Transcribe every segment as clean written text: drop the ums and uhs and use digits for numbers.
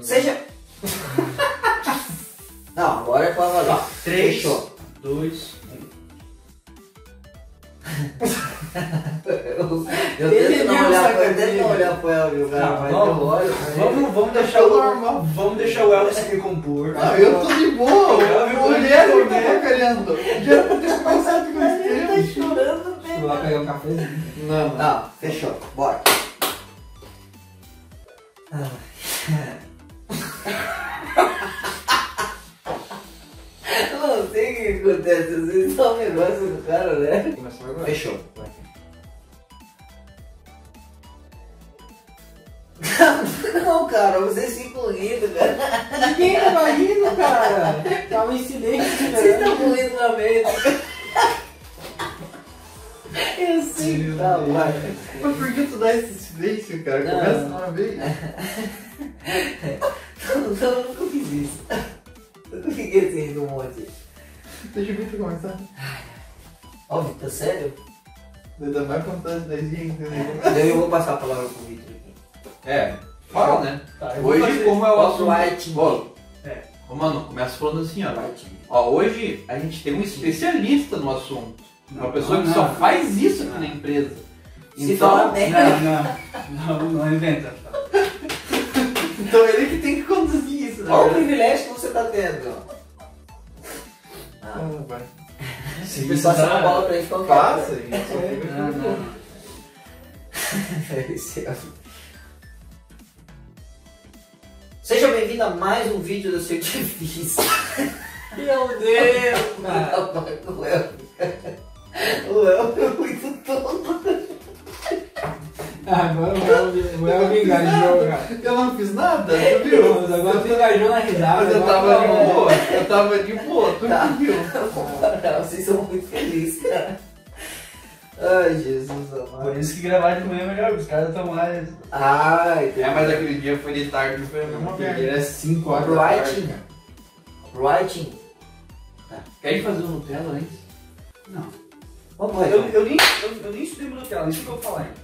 Seja... Não, agora é pra valer. 3, Fechou. 2, Eu tento não olhar pro Elvio, cara, mas eu olho. Vamos deixar o Elvio se recompor. Ah, eu tô de boa, o mulher que tá porcalhando. Já pra ter começado com esse Ele tá chorando, Vou lá pegar um cafezinho. Não, fechou, bora. Eu não sei o que acontece, às vezes dá um negócio do cara, né? Começou agora. Fechou. Não, cara, vocês ficam rindo, cara. Ninguém tava rindo, cara. Tava em silêncio. Vocês estão rindo na mente. Eu sei que tá, vai. Mas por que tu dá esse silêncio, cara? Não. Começa uma vez. Eu nunca fiz isso. Eu nunca fiquei assim rindo um monte. Deixa o Vitor começar. Ó, Vitor, sério? Ainda mais contando da gente, né? Daí eu vou passar a palavra pro Vitor aqui. Fala, né? Tá, eu vou Hoje, fazer- como é o assunto... Copywriting. Ô, mano, começa falando assim, ó. Copywriting. Ó, hoje a gente tem um especialista no assunto. Uma Não, pessoa que não, só não. faz isso aqui na empresa. Se fala merda. Não inventa. Então ele que tem que conduzir isso, né? Olha o privilégio que você tá tendo. Ah, vai. Se passar a bola pra ele, fica Passa isso. Seja bem-vindo a mais um vídeo do seu Difícil. Meu Deus, O Elvio é muito tonto. Agora o Elvio engajou, cara. Eu não fiz nada, tu viu? Mas agora tu engajou na risada. Mas eu agora tava de tá bom. boa, tu Tá. que viu? Não, vocês são muito felizes, cara. Ai, Jesus amado. Por isso que gravar de manhã é melhor, os caras estão mais... Ai, Mas aquele dia foi de tarde, não foi a mesma Ele merda. é 5 horas da Copywriting. tarde. Writing. Quer ir fazer o Nutella antes? Não. Vamos lá, Eu então. nem estudei Nutella, isso que eu vou falar ainda.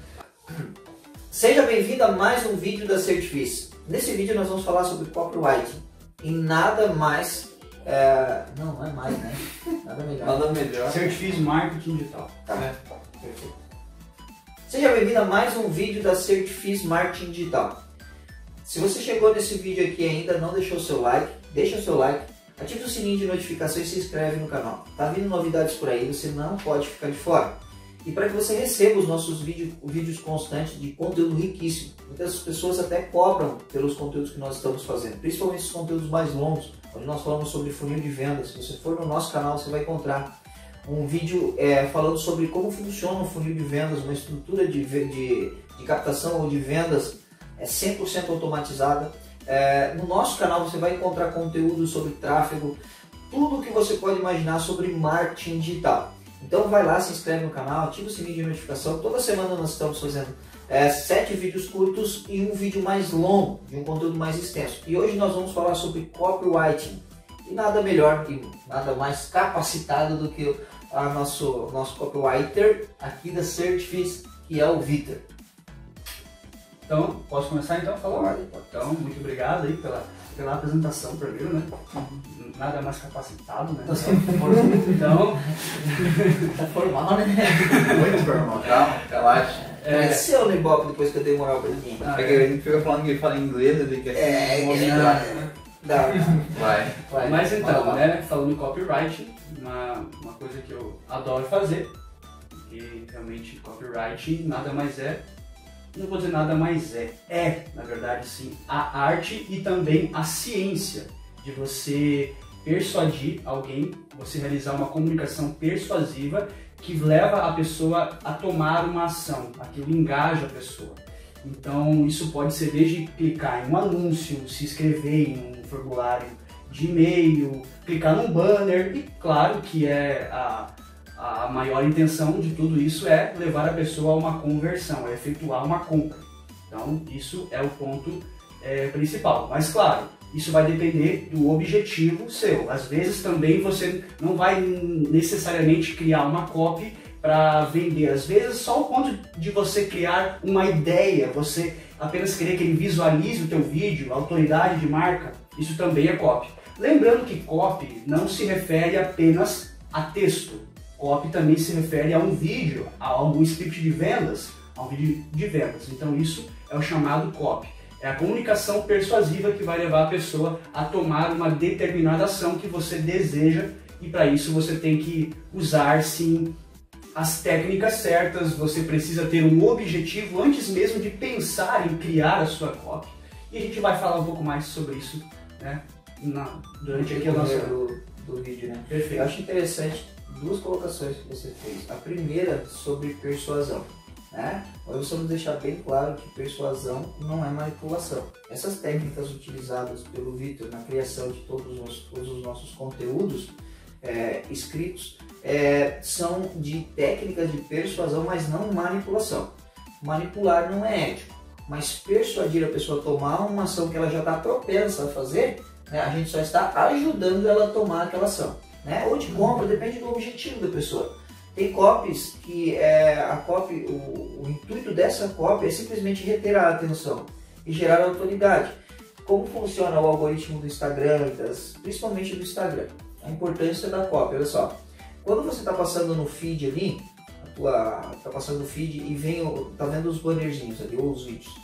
Seja bem-vindo a mais um vídeo da Certifice. Nesse vídeo nós vamos falar sobre copywriting. E nada mais... Não é mais, né? Nada melhor. Nada melhor. Certifice Marketing Digital. Tá. Perfeito. Seja bem-vindo a mais um vídeo da Certifice Marketing Digital. Se você chegou nesse vídeo aqui e ainda não deixou o seu like, deixa o seu like, ative o sininho de notificação e se inscreve no canal. Tá vindo novidades por aí, você não pode ficar de fora. E para que você receba os nossos vídeos constantes de conteúdo riquíssimo. Muitas pessoas até cobram pelos conteúdos que nós estamos fazendo, principalmente os conteúdos mais longos, onde nós falamos sobre funil de vendas. Se você for no nosso canal, você vai encontrar um vídeo falando sobre como funciona um funil de vendas, uma estrutura de captação ou de vendas 100% automatizada. No nosso canal você vai encontrar conteúdo sobre tráfego, tudo o que você pode imaginar sobre marketing digital. Então vai lá, se inscreve no canal, ativa o sininho de notificação. Toda semana nós estamos fazendo 7 vídeos curtos e um vídeo mais longo, de um conteúdo mais extenso. E hoje nós vamos falar sobre copywriting. E nada melhor e nada mais capacitado do que o nosso copywriter aqui da Certifice, que é o Vitor. Então, posso começar então falando? Pode. Então, muito obrigado aí pela apresentação primeiro, né? Nada mais capacitado, né? Então, Tá formal, né? Muito formal. Calma, relaxa. Esse é o Ibope depois que eu dei moral pra ele. É que a gente fica falando que ele fala inglês, ele quer mostrar. Vai. mas então, né? Falando em copywriting, uma coisa que eu adoro fazer, e realmente copywriting nada mais é, não vou dizer nada mais na verdade sim, a arte e também a ciência de você persuadir alguém, você realizar uma comunicação persuasiva que leva a pessoa a tomar uma ação, aquilo engaja a pessoa. Então isso pode ser desde clicar em um anúncio, se inscrever em um formulário de e-mail, clicar num banner, e claro que a maior intenção de tudo isso é levar a pessoa a uma conversão, é efetuar uma compra. Então isso é o ponto principal, mas claro, isso vai depender do objetivo seu. Às vezes também você não vai necessariamente criar uma copy para vender. Às vezes só o ponto de você criar uma ideia, você apenas querer que ele visualize o teu vídeo, autoridade de marca, isso também é copy. Lembrando que copy não se refere apenas a texto. Copy também se refere a um vídeo, a algum script de vendas, a um vídeo de vendas. Então isso é o chamado copy. É a comunicação persuasiva que vai levar a pessoa a tomar uma determinada ação que você deseja, e para isso você tem que usar sim as técnicas certas, você precisa ter um objetivo antes mesmo de pensar em criar a sua copy. E a gente vai falar um pouco mais sobre isso, né, durante aqui a nossa... do vídeo, né? Perfeito. Eu acho interessante duas colocações que você fez. A primeira sobre persuasão, né? Nós vamos deixar bem claro que persuasão não é manipulação. Essas técnicas utilizadas pelo Vitor na criação de todos os nossos conteúdos escritos são de técnicas de persuasão, mas não manipulação. Manipular não é ético, mas persuadir a pessoa a tomar uma ação que ela já está propensa a fazer, né? A gente só está ajudando ela a tomar aquela ação, né? Ou de compra, depende do objetivo da pessoa. Tem copies que o intuito dessa copy é simplesmente reter a atenção e gerar autoridade. Como funciona o algoritmo do Instagram, principalmente do Instagram? A importância da copy, olha só. Quando você está passando no feed ali, está passando no feed e tá vendo os bannerzinhos ali, ou os vídeos.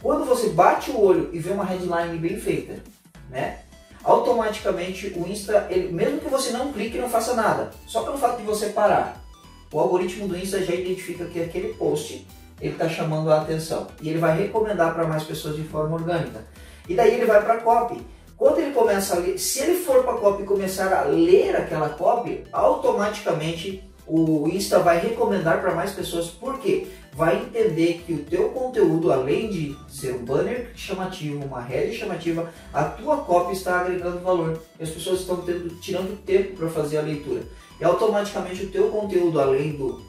Quando você bate o olho e vê uma headline bem feita, né? Automaticamente o Insta, mesmo que você não clique e não faça nada, só pelo fato de você parar, o algoritmo do Insta já identifica que aquele post ele está chamando a atenção e ele vai recomendar para mais pessoas de forma orgânica. E daí ele vai para a copy. Quando ele começa a ler, se ele for para a copy e começar a ler aquela copy, automaticamente o Insta vai recomendar para mais pessoas. Por quê? Vai entender que o teu conteúdo, além de ser um banner chamativo, uma head chamativa, a tua copy está agregando valor. E as pessoas estão tirando tempo para fazer a leitura. E automaticamente o teu conteúdo,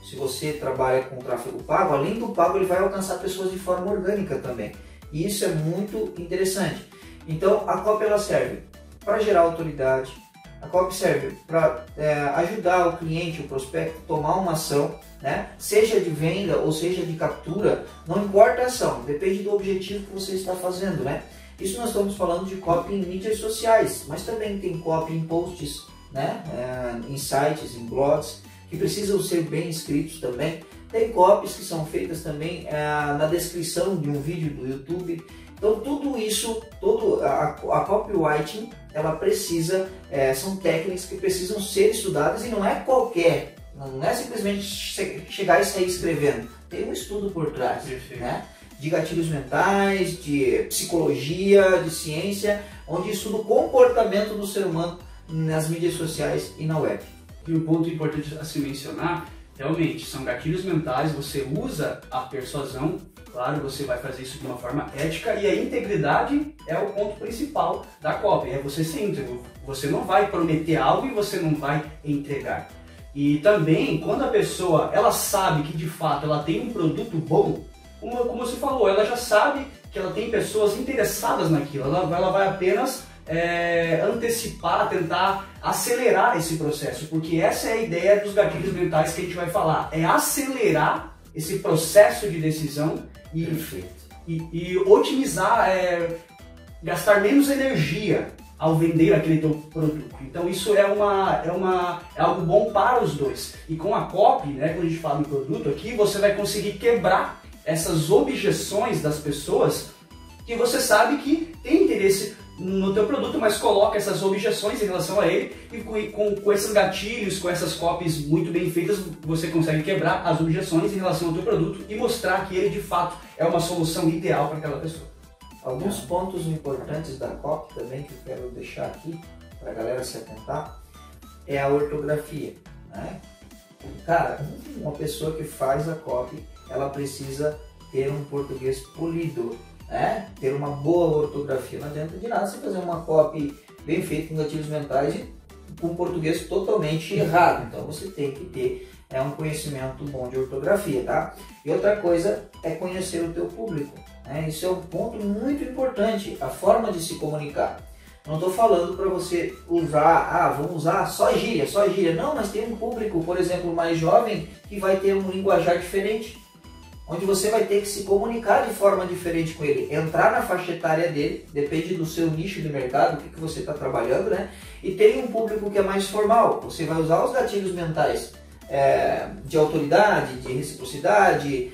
se você trabalha com tráfego pago, além do pago, ele vai alcançar pessoas de forma orgânica também. E isso é muito interessante. Então a copy ela serve para gerar autoridade, a copy serve para ajudar o cliente, o prospecto, a tomar uma ação, né? Seja de venda ou seja de captura, não importa a ação, depende do objetivo que você está fazendo, né? Isso nós estamos falando de copy em mídias sociais, mas também tem copy em posts, né? Em sites, em blogs, que precisam ser bem escritos também. Tem copies que são feitas também na descrição de um vídeo do YouTube. Então tudo isso, a copywriting, ela precisa, são técnicas que precisam ser estudadas e não é qualquer, não é simplesmente chegar e sair escrevendo. Tem um estudo por trás, né? De gatilhos mentais, de psicologia, de ciência, onde estuda o comportamento do ser humano nas mídias sociais e na web. E um ponto importante a se mencionar, realmente, são gatilhos mentais, você usa a persuasão, claro, você vai fazer isso de uma forma ética, e a integridade é o ponto principal da copy, é você ser íntegro, você não vai prometer algo e você não vai entregar. E também, quando a pessoa, ela sabe que de fato ela tem um produto bom, como você falou, ela já sabe que ela tem pessoas interessadas naquilo, ela vai apenas antecipar, tentar acelerar esse processo, porque essa é a ideia dos gatilhos mentais que a gente vai falar, é acelerar esse processo de decisão e otimizar, gastar menos energia ao vender aquele teu produto. Então isso é algo bom para os dois. E com a copy, né, quando a gente fala em produto aqui, você vai conseguir quebrar essas objeções das pessoas que você sabe que tem interesse no teu produto, mas coloca essas objeções em relação a ele, e com esses gatilhos, com essas copies muito bem feitas, você consegue quebrar as objeções em relação ao teu produto e mostrar que ele de fato é uma solução ideal para aquela pessoa. Alguns pontos importantes da copy também que eu quero deixar aqui para a galera se atentar é a ortografia, né? Cara, uma pessoa que faz a copy, ela precisa ter um português polido, né? Ter uma boa ortografia. Não adianta de nada você fazer uma copy bem feita com gatilhos mentais e com português totalmente errado. Então você tem que ter um conhecimento bom de ortografia, tá? E outra coisa é conhecer o teu público, né? Isso é um ponto muito importante, a forma de se comunicar. Não estou falando para você usar, vamos usar só gíria. Não, mas tem um público, por exemplo, mais jovem, que vai ter um linguajar diferente. onde você vai ter que se comunicar de forma diferente com ele, entrar na faixa etária dele, depende do seu nicho de mercado, o que você está trabalhando, né? E tem um público que é mais formal, você vai usar os gatilhos mentais de autoridade, de reciprocidade,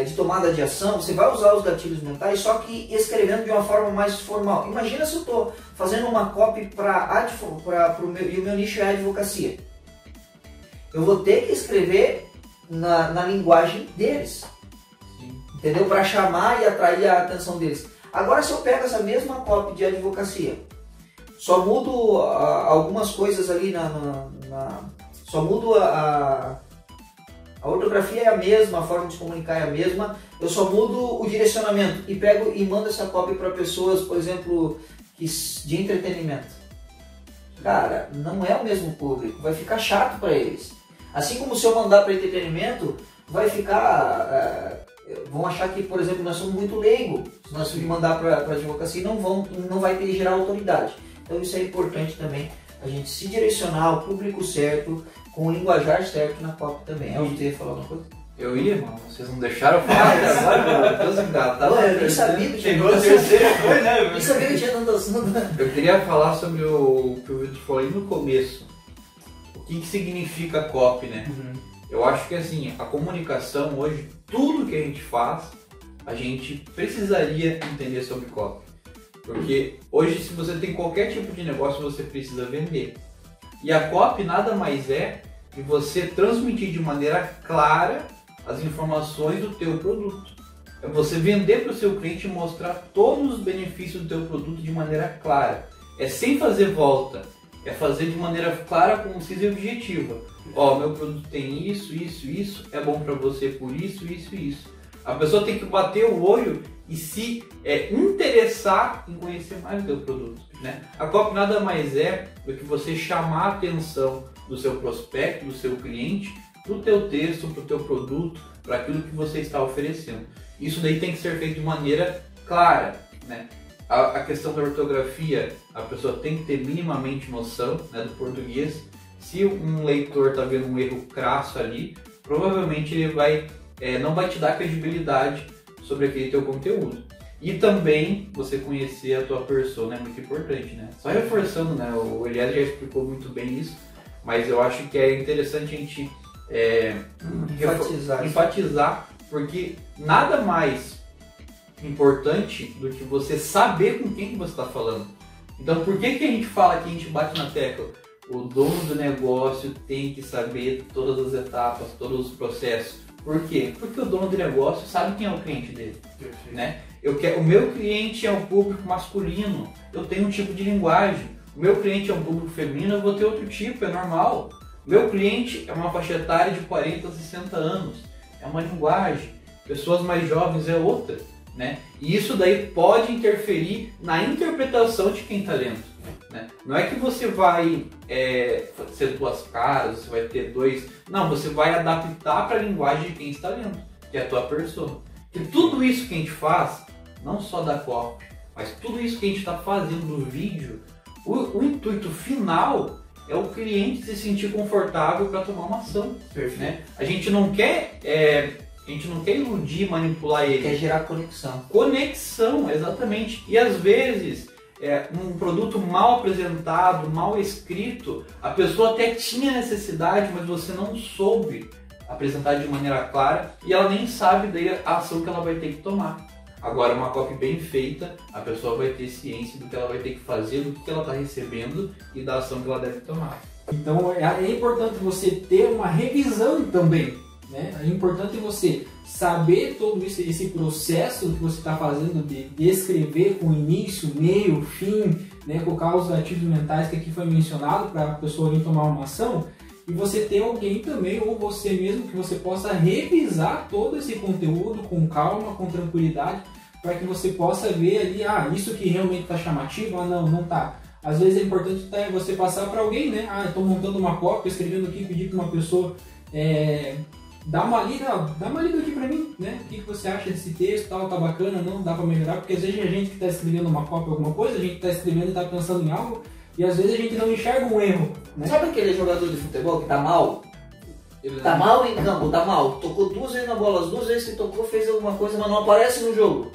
de tomada de ação, você vai usar os gatilhos mentais, só que escrevendo de uma forma mais formal. Imagina se eu estou fazendo uma copy e o meu nicho é a advocacia. Eu vou ter que escrever na linguagem deles, entendeu? Para chamar e atrair a atenção deles. Agora, se eu pego essa mesma copy de advocacia, só mudo algumas coisas ali só mudo a ortografia é a mesma, a forma de se comunicar é a mesma, eu só mudo o direcionamento e pego e mando essa copy para pessoas, por exemplo, de entretenimento. Cara, não é o mesmo público, vai ficar chato para eles. Assim como se eu mandar para entretenimento, vai ficar... vão achar que, por exemplo, nós somos muito leigos. Se nós mandar para advocacia, não vai ter gerar autoridade. Então isso é importante também, a gente se direcionar ao público certo, com o linguajar certo na copy também. Você ia falar uma coisa? Eu ia, mano. Vocês não deixaram eu falar até agora, eu tô engatado. Eu nem sabia que tinha Chegou a terceira coisa, né? Nem sabia que tinha tanto assunto. Eu queria falar sobre o que o Vitor falou aí no começo. O que significa copy, né? Eu acho que assim, a comunicação hoje, tudo que a gente faz, a gente precisaria entender sobre copy. Porque hoje, se você tem qualquer tipo de negócio, você precisa vender. E a copy nada mais é que você transmitir de maneira clara as informações do teu produto. É você vender para o seu cliente e mostrar todos os benefícios do teu produto de maneira clara. É sem fazer volta. É fazer de maneira clara, concisa e objetiva. Ó, meu produto tem isso, isso, isso. É bom para você por isso, isso e isso. A pessoa tem que bater o olho e se interessar em conhecer mais o teu produto, né? A copy nada mais é do que você chamar a atenção do seu prospecto, do seu cliente, para o teu texto, para o teu produto, para aquilo que você está oferecendo. Isso daí tem que ser feito de maneira clara, né? A questão da ortografia, a pessoa tem que ter minimamente noção, né, do português. Se um leitor está vendo um erro crasso ali, provavelmente ele não vai te dar credibilidade sobre aquele teu conteúdo. E também você conhecer a tua persona é muito importante, né? Só reforçando, né? O Elias já explicou muito bem isso, mas eu acho que é interessante a gente enfatizar, porque nada mais importante do que você saber com quem que você está falando. Então, por que a gente fala que a gente bate na tecla? O dono do negócio tem que saber todas as etapas, todos os processos. Por quê? Porque o dono do negócio sabe quem é o cliente dele, né? O meu cliente é um público masculino, eu tenho um tipo de linguagem. O meu cliente é um público feminino, eu vou ter outro tipo, é normal. O meu cliente é uma faixa etária de 40 a 60 anos, é uma linguagem. Pessoas mais jovens é outra, né? E isso daí pode interferir na interpretação de quem está lendo, né? Não é que você vai ser duas caras, você vai ter dois... Não, você vai adaptar para a linguagem de quem está lendo, que é a tua persona. E tudo isso que a gente faz, não só da copy, mas tudo isso que a gente está fazendo no vídeo, o intuito final é o cliente se sentir confortável para tomar uma ação, né? A gente não quer iludir, manipular ele. Quer gerar conexão. Conexão, exatamente. E às vezes, um produto mal apresentado, mal escrito, a pessoa até tinha necessidade, mas você não soube apresentar de maneira clara e ela nem sabe daí a ação que ela vai ter que tomar. Agora, uma copy bem feita, a pessoa vai ter ciência do que ela vai ter que fazer, do que ela está recebendo e da ação que ela deve tomar. Então é importante você ter uma revisão também, né? É importante você saber todo esse processo que você está fazendo de escrever com início, meio, fim, né? Colocar os gatilhos mentais que aqui foi mencionado para a pessoa vir tomar uma ação. E você ter alguém também, ou você mesmo, que você possa revisar todo esse conteúdo com calma, com tranquilidade, para que você possa ver ali, isso que realmente está chamativo, não está. Às vezes é importante você passar para alguém, né? Estou montando uma cópia, escrevendo aqui, pedir para uma pessoa dá uma lida aqui para mim, né? O que você acha desse texto, tal, tá bacana, não dá para melhorar, porque às vezes a gente que está escrevendo uma cópia, alguma coisa, a gente está escrevendo e está pensando em algo, e às vezes a gente não enxerga um erro, né? Sabe aquele jogador de futebol que tá mal? Tá mal em campo, tá mal. Tocou 2 vezes na bola, as 2 vezes que tocou fez alguma coisa, mas não aparece no jogo.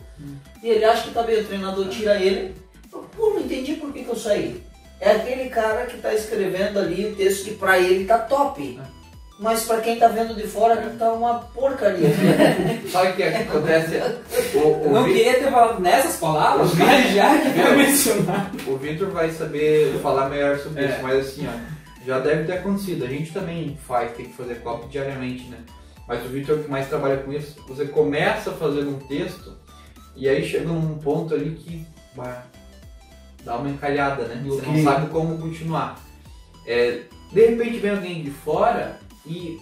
E ele acha que tá bem, o treinador tira ele. Pô, não entendi por que eu saí. É aquele cara que tá escrevendo ali o texto que pra ele tá top. Mas pra quem tá vendo de fora tá uma porcaria. Sabe o que acontece? Não queria ter falado nessas palavras, mas já que foi mencionado. O Vitor vai saber falar melhor sobre isso, mas assim, ó, já deve ter acontecido. A gente também tem que fazer copy diariamente, né? Mas o Vitor que mais trabalha com isso, você começa fazendo um texto e aí chega num ponto ali que dá uma encalhada, né? Você não sabe como continuar. De repente vem alguém de fora e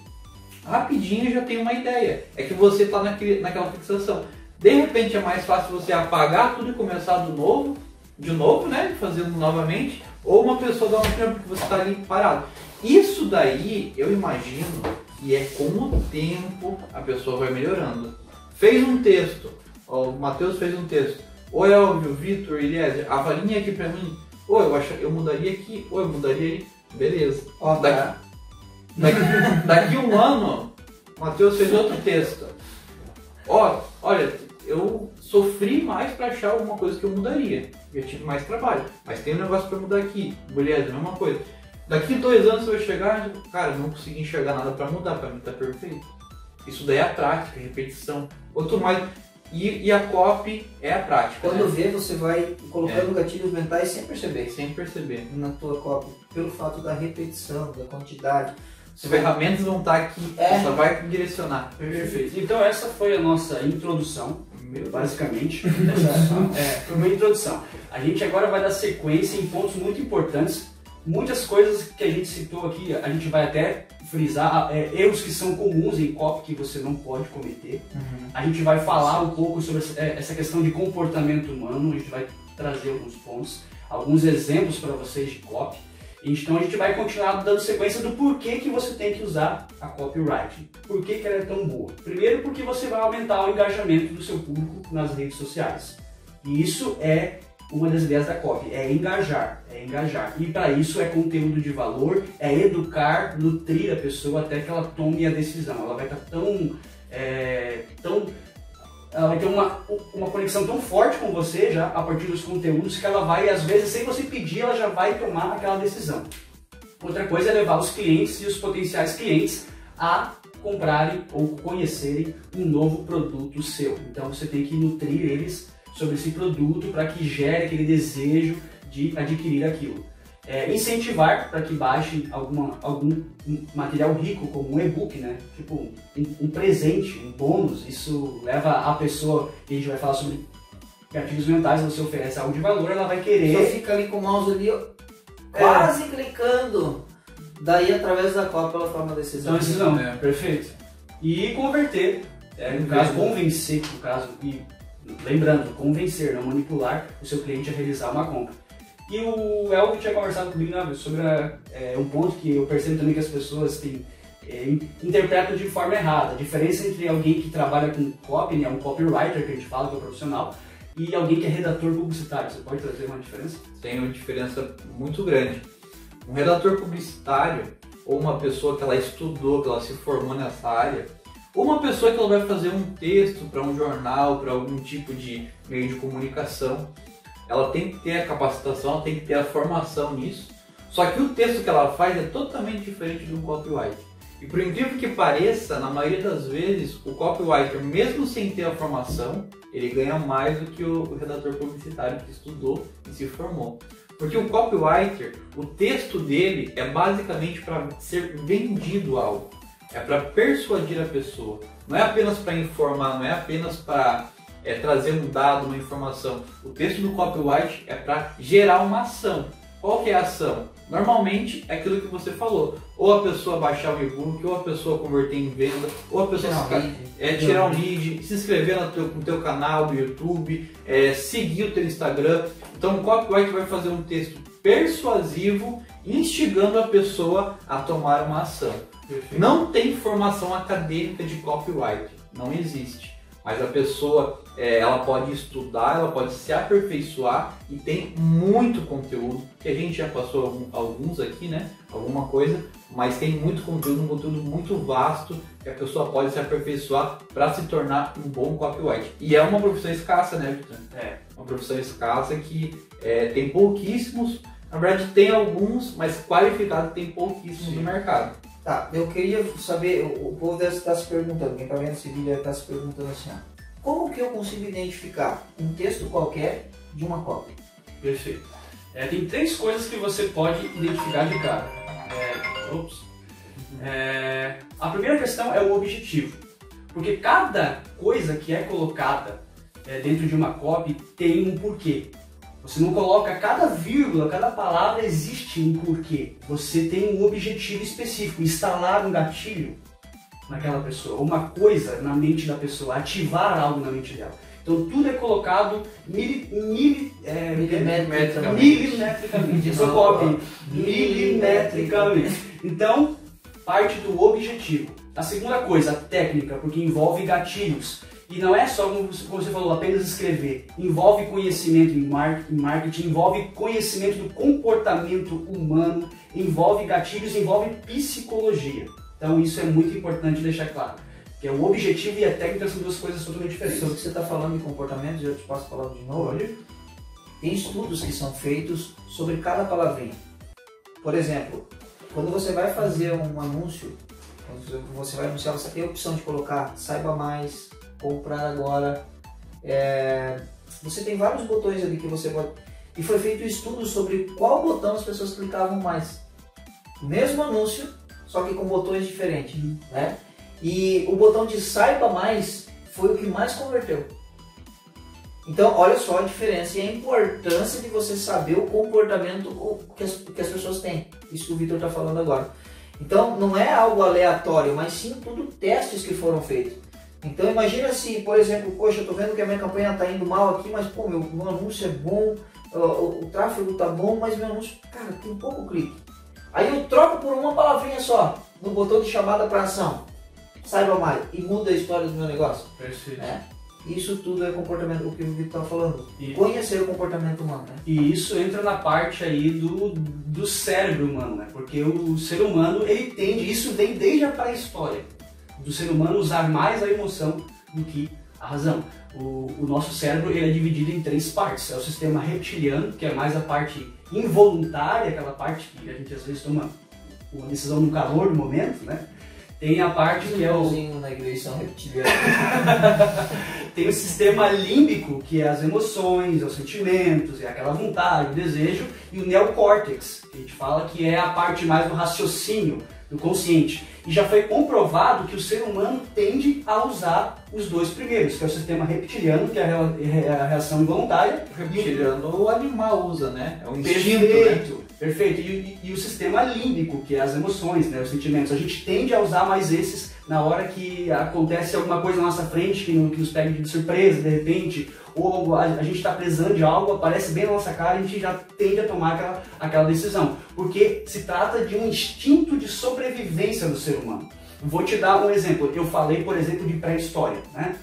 rapidinho já tem uma ideia. É que você está naquela fixação. De repente é mais fácil você apagar tudo e começar de novo, né? Fazendo novamente. Ou uma pessoa dá uma opinião porque você está ali parado. Isso daí, eu imagino que é com o tempo a pessoa vai melhorando. Fez um texto. Ó, o Matheus fez um texto. Ô Elvio, Vitor, Eliezer, avalinha aqui pra mim. Ou eu mudaria aqui, ou eu mudaria ali. Beleza. Ó, Daqui um ano, o Matheus fez outro texto. Olha, eu sofri mais para achar alguma coisa que eu mudaria. Eu tive mais trabalho. Mas tem um negócio para mudar aqui. Beleza, mesma coisa. Daqui 2 anos você vai chegar e cara, não consegui enxergar nada para mudar. Para mim tá perfeito. Isso daí é a prática, a repetição. Quanto mais... E a copy é a prática. Quando vê, você vai colocando gatilhos mentais sem perceber. Sem perceber. Na tua copy. Pelo fato da repetição, da quantidade. As ferramentas vão estar aqui, só vai direcionar. Perfeito. Então essa foi a nossa introdução, basicamente. Foi uma introdução. A gente agora vai dar sequência em pontos muito importantes. Muitas coisas que a gente citou aqui, a gente vai até frisar, erros que são comuns em copy que você não pode cometer. A gente vai falar um pouco sobre essa questão de comportamento humano, a gente vai trazer alguns pontos, alguns exemplos para vocês de copy. Então a gente vai continuar dando sequência do porquê que você tem que usar a copywriting. Por que ela é tão boa? Primeiro porque você vai aumentar o engajamento do seu público nas redes sociais. E isso é uma das ideias da copy, é engajar. E para isso é conteúdo de valor, é educar, nutrir a pessoa até que ela tome a decisão. Ela vai estar ela vai ter uma conexão tão forte com você já a partir dos conteúdos que ela vai, às vezes, sem você pedir, ela já vai tomar aquela decisão. Outra coisa é levar os clientes e os potenciais clientes a comprarem ou conhecerem um novo produto seu. Então você tem que nutrir eles sobre esse produto para que gere aquele desejo de adquirir aquilo. Incentivar para que baixem algum material rico, como um e-book, né? Tipo um presente, um bônus. Isso leva a pessoa, que a gente vai falar sobre gatilhos mentais, você oferece algo de valor, ela vai querer... Só fica ali com o mouse ali, quase clicando. Daí, através da copy, ela toma a decisão. Perfeito. E converter, no caso, convencer, no caso, e lembrando, convencer, não manipular o seu cliente a realizar uma compra. E o Elvio tinha conversado comigo sobre um ponto que eu percebo também que as pessoas interpretam de forma errada. A diferença entre alguém que trabalha com copy, né, um copywriter que a gente fala, que é o profissional, e alguém que é redator publicitário. Você pode trazer uma diferença? Tem uma diferença muito grande. Um redator publicitário, ou uma pessoa que ela estudou, que ela se formou nessa área, ou uma pessoa que ela vai fazer um texto para um jornal, para algum tipo de meio de comunicação, ela tem que ter a capacitação, ela tem que ter a formação nisso. Só que o texto que ela faz é totalmente diferente de um copywriter. E por incrível que pareça, na maioria das vezes, o copywriter, mesmo sem ter a formação, ele ganha mais do que o redator publicitário que estudou e se formou. Porque o copywriter, o texto dele é basicamente para ser vendido algo. É para persuadir a pessoa. Não é apenas para informar, não é apenas para trazer um dado, uma informação. O texto do copyright é para gerar uma ação. Qual que é a ação? Normalmente é aquilo que você falou. Ou a pessoa baixar o e-book, ou a pessoa converter em venda, ou a pessoa tirar um lead, se inscrever no teu canal do YouTube, seguir o teu Instagram. Então o copyright vai fazer um texto persuasivo, instigando a pessoa a tomar uma ação. Não tem formação acadêmica de copyright, não existe. Mas a pessoa ela pode estudar, ela pode se aperfeiçoar e tem muito conteúdo, que a gente já passou alguns aqui, né? Alguma coisa, mas tem muito conteúdo, um conteúdo muito vasto que a pessoa pode se aperfeiçoar para se tornar um bom copyright. E é uma profissão escassa, né, Vitor? É. Uma profissão escassa que tem pouquíssimos, na verdade tem alguns, mas qualificados tem pouquíssimos no mercado. Tá, eu queria saber, o povo deve estar se perguntando, quem está vendo esse vídeo deve estar se perguntando assim, ó, como que eu consigo identificar um texto qualquer de uma cópia? Perfeito. Tem 3 coisas que você pode identificar de cara. A primeira questão é o objetivo. Porque cada coisa que é colocada dentro de uma copy tem um porquê. Você não coloca cada vírgula, cada palavra existe um porquê. Você tem um objetivo específico, instalar um gatilho naquela pessoa, uma coisa na mente da pessoa, ativar algo na mente dela. Então tudo é colocado milimetricamente. Eu sou copy. Milimetricamente. Então, parte do objetivo. A segunda coisa, a técnica, porque envolve gatilhos. E não é só, como você falou, apenas escrever. Envolve conhecimento em marketing, envolve conhecimento do comportamento humano, envolve gatilhos, envolve psicologia. Então isso é muito importante deixar claro. Que o objetivo e a técnica são 2 coisas totalmente diferentes. Sobre o que você está falando de comportamentos, eu te passo a palavra de novo. Tem estudos que são feitos sobre cada palavrinha. Por exemplo, quando você vai fazer um anúncio, quando você vai anunciar, você tem a opção de colocar saiba mais, comprar agora. Você tem vários botões ali que você pode... E foi feito um estudo sobre qual botão as pessoas clicavam mais. Mesmo anúncio, só que com botões diferentes, né? E o botão de saiba mais foi o que mais converteu. Então, olha só a diferença e a importância de você saber o comportamento que as pessoas têm. Isso que o Vitor está falando agora. Então, não é algo aleatório, mas sim tudo testes que foram feitos. Então, imagina se, por exemplo, poxa, eu estou vendo que a minha campanha está indo mal aqui, mas pô, meu anúncio é bom, o tráfego está bom, mas meu anúncio, cara, tem pouco clique. Aí eu troco por uma palavrinha só, no botão de chamada para ação, saiba mais, e muda a história do meu negócio. Perfeito. Isso tudo é comportamento, o que o Vitor estava falando. Conhecer o comportamento humano, né? E isso entra na parte aí do cérebro humano, né? Porque o ser humano, ele tende, isso vem desde a pré-história, do ser humano usar mais a emoção do que a razão. O nosso cérebro, ele é dividido em 3 partes. É o sistema reptiliano, que é mais a parte involuntária, aquela parte que a gente às vezes toma uma decisão no calor do momento, né? Tem a parte que é o... na igreja são reptilianos. Tem o sistema límbico, que é as emoções, os sentimentos, é aquela vontade, o desejo, e o neocórtex, que a gente fala que é a parte mais do raciocínio, do consciente. E já foi comprovado que o ser humano tende a usar os 2 primeiros, que é o sistema reptiliano, que é a reação involuntária. O reptiliano o animal usa, né? É um instinto, Perfeito, né? perfeito. E o sistema límbico, que é as emoções, né, os sentimentos. A gente tende a usar mais esses na hora que acontece alguma coisa na nossa frente, que nos pega de surpresa, de repente, ou a gente está precisando de algo, aparece bem na nossa cara e a gente já tende a tomar aquela decisão. Porque se trata de um instinto de sobrevivência do ser humano. Vou te dar um exemplo. Eu falei, por exemplo, de pré-história, né?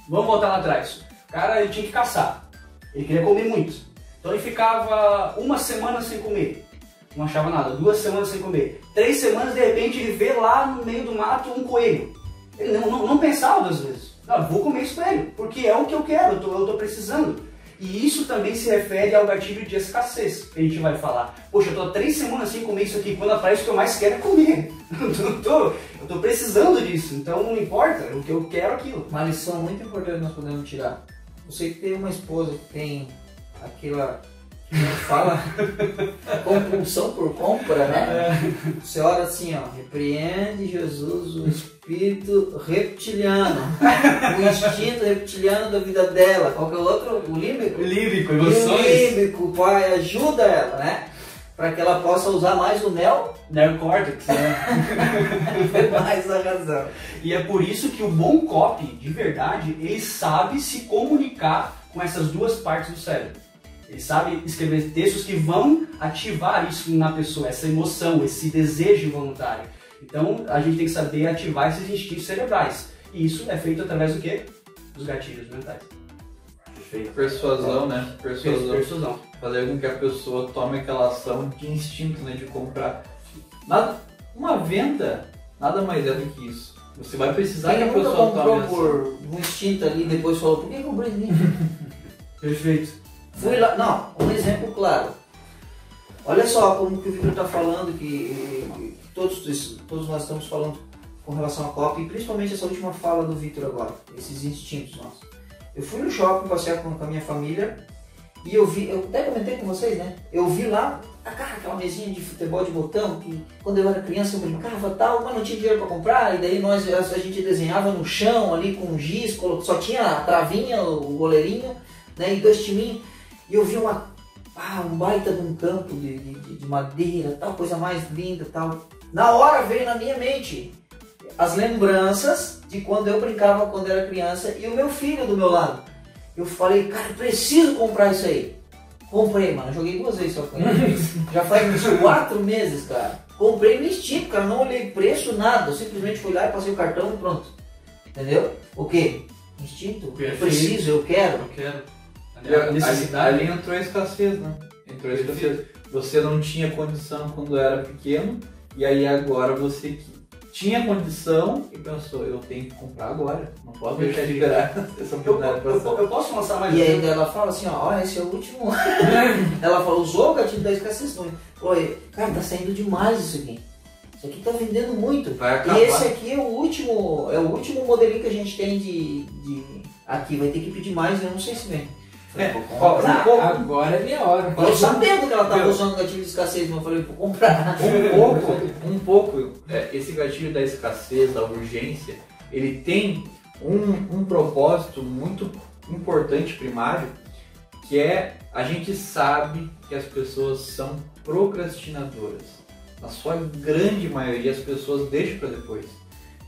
Vamos voltar lá atrás. O cara, ele tinha que caçar. Ele queria comer muito. Então ele ficava 1 semana sem comer. Não achava nada. 2 semanas sem comer. 3 semanas, de repente, ele vê lá no meio do mato um coelho. Ele não pensava 2 vezes. Não, vou comer esse coelho, porque é o que eu quero, eu tô precisando. E isso também se refere ao gatilho de escassez, que a gente vai falar. Poxa, eu tô 3 semanas sem comer isso aqui, quando aparece o que eu mais quero é comer. Eu tô precisando disso, então não importa, o que eu quero é aquilo. Uma lição muito importante que nós podemos tirar. Você que tem uma esposa que tem aquela, como fala, compulsão por compra, né? Você ora assim, ó, repreende Jesus o espírito reptiliano, o instinto reptiliano da vida dela. Qual que é o outro? O límbico? Límbico, emoções. O límbico, pai, ajuda ela, né? Para que ela possa usar mais o neocórtex, né? mais a razão. E é por isso que o bom copy, de verdade, ele sabe se comunicar com essas 2 partes do cérebro. Ele sabe escrever textos que vão ativar isso na pessoa, essa emoção, esse desejo involuntário. Então, a gente tem que saber ativar esses instintos cerebrais. E isso é feito através do quê? os gatilhos mentais. Persuasão, né? Persuasão. Fazer com que a pessoa tome aquela ação de instinto, né? De comprar. Uma venda nada mais é do que isso. Você vai precisar que a pessoa tome comprou ação. por um instinto ali e depois falou, por que eu comprei isso? Perfeito. Fui lá, não, um exemplo claro. Olha só como que o Victor está falando, que todos nós estamos falando com relação à Copa, e principalmente essa última fala do Victor agora, esses instintos nossos. Eu fui no shopping passear com a minha família e eu até comentei com vocês, né? Eu vi lá, aquela mesinha de futebol de botão, que quando eu era criança eu brincava e tal, mas não tinha dinheiro para comprar, e daí a gente desenhava no chão ali com giz, só tinha a travinha, o goleirinho, né? E 2 timinhos, e eu vi um baita de um campo de madeira, tal, coisa mais linda, tal. Na hora veio na minha mente as lembranças de quando eu brincava quando era criança e o meu filho do meu lado. Eu falei, cara, eu preciso comprar isso aí. Comprei, mano, joguei 2 vezes só com ele. Já faz uns 4 meses, cara. Comprei no instinto, cara, não olhei preço, nada. Eu simplesmente fui lá e passei o cartão e pronto. Entendeu? O quê? Instinto? Eu preciso, eu quero. Ali entrou a escassez, né? Entrou a escassez. Você não tinha condição quando era pequeno, e aí agora você tinha condição e pensou, eu tenho que comprar agora, não posso deixar de liberar essa oportunidade. Eu posso lançar mais E ainda ela fala assim, ó, esse é o último. Ela falou, usou o gatilho da escassez. Olha, cara, tá saindo demais isso aqui. Isso aqui tá vendendo muito. Vai acabar. E esse aqui é o último modelinho que a gente tem de... Aqui, vai ter que pedir mais, eu não sei se vem. Agora é minha hora. Eu sabendo que ela estava usando o gatilho de escassez, mas eu falei, vou comprar. Um pouco, esse gatilho da escassez, da urgência, ele tem um propósito muito importante, primário, que é, a gente sabe que as pessoas são procrastinadoras. Na sua grande maioria, as pessoas deixam para depois.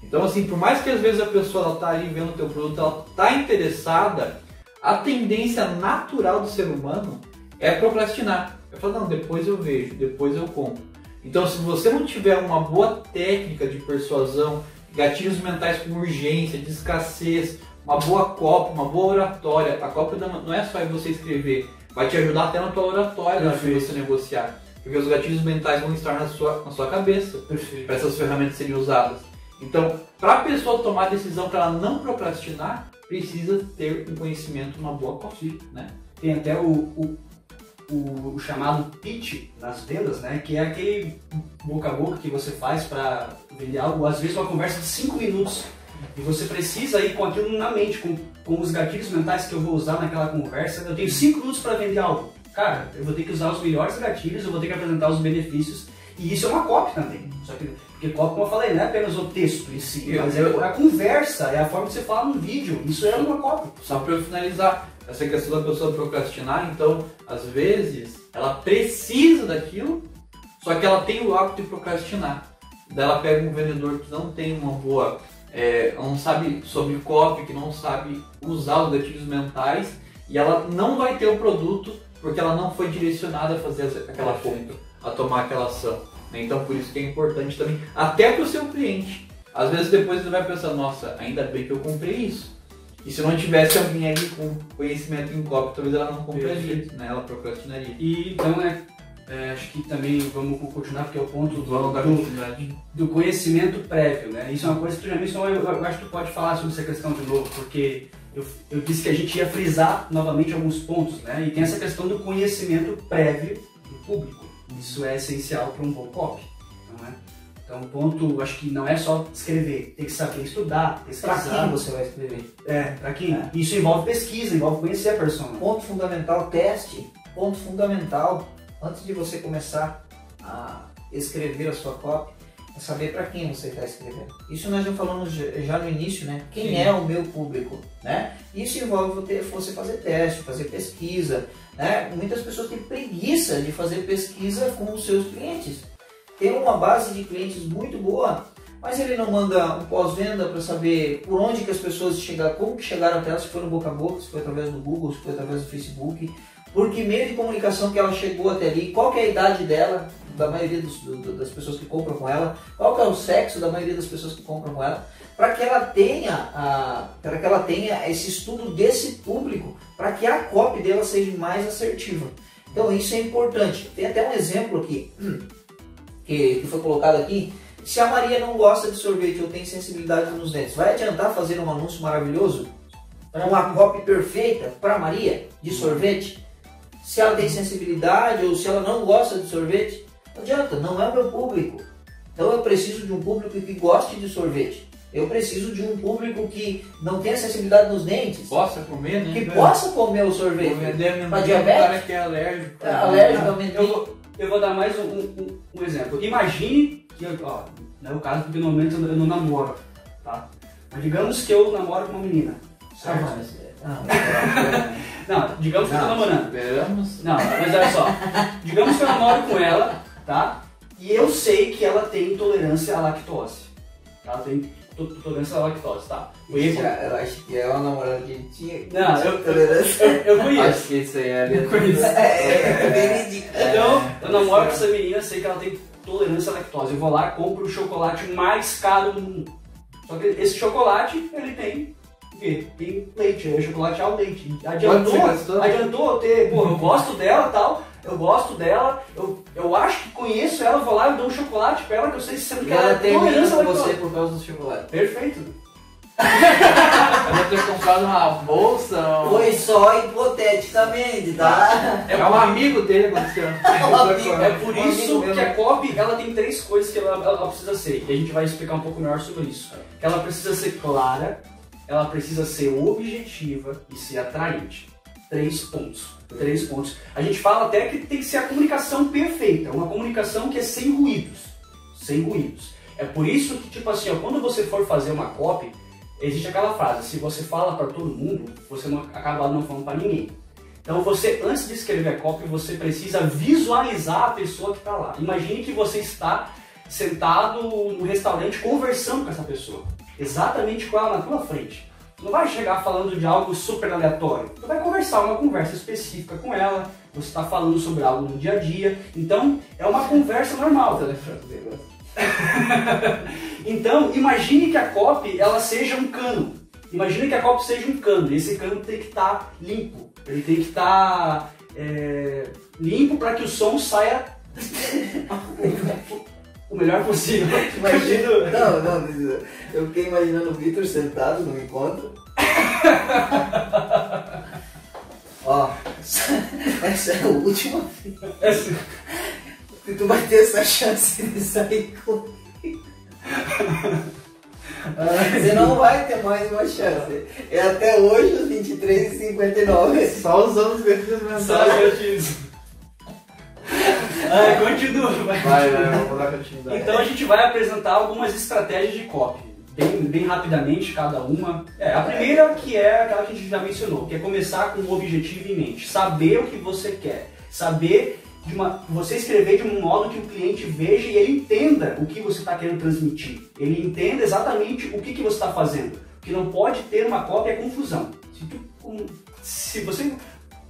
Então, assim, por mais que às vezes a pessoa está ali vendo o teu produto, ela está interessada, a tendência natural do ser humano é procrastinar. Eu falo, não, depois eu vejo, depois eu compro. Então, se você não tiver uma boa técnica de persuasão, gatilhos mentais com urgência, de escassez, uma boa cópia, uma boa oratória, a cópia não é só você escrever, vai te ajudar até na tua oratória, na hora de você negociar. Porque os gatilhos mentais vão estar na sua cabeça, para essas ferramentas serem usadas. Então, para a pessoa tomar a decisão, para ela não procrastinar, precisa ter um conhecimento, uma boa cópia, né? Tem até o chamado pitch nas vendas, né? Que é aquele boca a boca que você faz para vender algo, às vezes uma conversa de 5 minutos. E você precisa ir com aquilo na mente, com os gatilhos mentais que eu vou usar naquela conversa. Eu tenho 5 minutos para vender algo. Cara, eu vou ter que usar os melhores gatilhos, eu vou ter que apresentar os benefícios. E isso é uma copy também. Só que, porque copy, como eu falei, não é apenas o texto em si, mas é a conversa, é a forma que você fala no vídeo. Isso é uma copy. Só para eu finalizar, essa questão da pessoa procrastinar, então, às vezes, ela precisa daquilo, só que ela tem o hábito de procrastinar. Daí ela pega um vendedor que não tem uma boa, não sabe sobre copy, que não sabe usar os gatilhos mentais, e ela não vai ter o produto porque ela não foi direcionada a fazer aquela compra, a tomar aquela ação. Então, por isso que é importante também, até para o seu cliente. Às vezes depois ele vai pensar, nossa, ainda bem que eu comprei isso. E se não tivesse alguém ali com conhecimento em copy, talvez ela não compraria, né? Ela procrastinaria. E então, acho que também vamos continuar, porque é o ponto do conhecimento prévio, né? Isso é uma coisa que tu já mencionou, eu acho que tu pode falar sobre essa questão de novo, porque eu disse que a gente ia frisar novamente alguns pontos, né? E tem essa questão do conhecimento prévio do público. Isso é essencial para um bom copy, não é? Então, o ponto, acho que não é só escrever, tem que saber estudar, pesquisar. Para quem você vai escrever? Para quem? Isso envolve pesquisa, envolve conhecer a persona. Ponto fundamental, teste. Ponto fundamental, antes de você começar a escrever a sua copy, é saber para quem você está escrevendo. Isso nós já falamos já no início, né? Quem Sim. é o meu público, né? Isso envolve você fazer teste, fazer pesquisa, né? Muitas pessoas têm preguiça de fazer pesquisa com os seus clientes. Tem uma base de clientes muito boa, mas ele não manda um pós-venda para saber por onde que as pessoas chegaram, como que chegaram até ela, se foi no boca a boca, se foi através do Google, se foi através do Facebook, por que meio de comunicação que ela chegou até ali, qual que é a idade dela, da maioria das pessoas que compram com ela, qual que é o sexo da maioria das pessoas que compram com ela, para que ela tenha esse estudo desse público, para que a copy dela seja mais assertiva. Então isso é importante. Tem até um exemplo aqui, que foi colocado aqui. Se a Maria não gosta de sorvete ou tem sensibilidade nos dentes, vai adiantar fazer um anúncio maravilhoso? Uma copy perfeita para Maria de sorvete? Se ela tem sensibilidade ou se ela não gosta de sorvete, não adianta, não é o meu público. Então eu preciso de um público que goste de sorvete. Eu preciso de um público que não tenha sensibilidade nos dentes. Possa comer, né? Que possa comer o sorvete. Para diabetes? O cara que é alérgico. Alérgico, amendoim. Eu vou dar mais um exemplo. Imagine que, ó, não é o caso porque no momento eu não namoro, tá? Mas digamos que eu namoro com uma menina, certo? Não, digamos que eu tô namorando. Esperamos. Não, mas olha só. Digamos que eu namoro com ela, tá? E eu sei que ela tem intolerância à lactose. Ela tem intolerância à lactose, tá? Eu acho que é uma namorada que tinha. Não, eu conheço. Acho que isso aí é ali. Eu conheço. É bem ridículo. Então, eu namoro com essa menina, sei que ela tem intolerância à lactose. Eu vou lá e compro o chocolate mais caro do mundo. Só que esse chocolate, ele tem o quê? Tem leite, é chocolate ao leite. Adiantou eu ter, pô, eu gosto dela e tal, eu acho que conheço ela, vou lá e dou um chocolate pra ela, que eu sei sendo que ela tem termina intolerância à com lactose. você por causa do chocolate. Perfeito. Eu vou ter comprado uma bolsa. Foi só hipoteticamente, tá? É um amigo dele aconteceu. É por isso que a copy, ela tem 3 coisas que ela precisa ser, e a gente vai explicar um pouco melhor sobre isso. Que ela precisa ser clara, ela precisa ser objetiva e ser atraente. 3 pontos. 3 pontos. A gente fala até que tem que ser a comunicação perfeita, uma comunicação que é sem ruídos. Sem ruídos. É por isso que, tipo assim, ó, quando você for fazer uma copy, existe aquela frase, se você fala para todo mundo, você não acaba não falando para ninguém. Então você, antes de escrever a copy, você precisa visualizar a pessoa que está lá. Imagine que você está sentado no restaurante conversando com essa pessoa. Exatamente com ela na tua frente. Você não vai chegar falando de algo super aleatório. Você vai conversar, uma conversa específica com ela. Você está falando sobre algo no dia a dia. Então, é uma conversa normal. Então, imagine que a copy ela seja um cano. Imagine que a copy seja um cano. E esse cano tem que estar limpo. Ele tem que estar limpo para que o som saia o melhor possível. Imagina. Não, eu fiquei imaginando o Victor sentado no encontro. Ó, essa é a última. E tu vai ter essa chance de sair comigo. Você não vai ter mais uma chance. É até hoje, os 23h59. Só os anos vertidos mensais. Continua. Vai, vamos dar continuidade. Então a gente vai apresentar algumas estratégias de copy. Bem rapidamente, cada uma. A primeira que é aquela que a gente já mencionou, que é começar com um objetivo em mente. Saber o que você quer. Saber você escrever de um modo que o cliente veja e ele entenda o que você está querendo transmitir. Ele entenda exatamente o que você está fazendo. O que não pode ter uma copy é confusão. Se você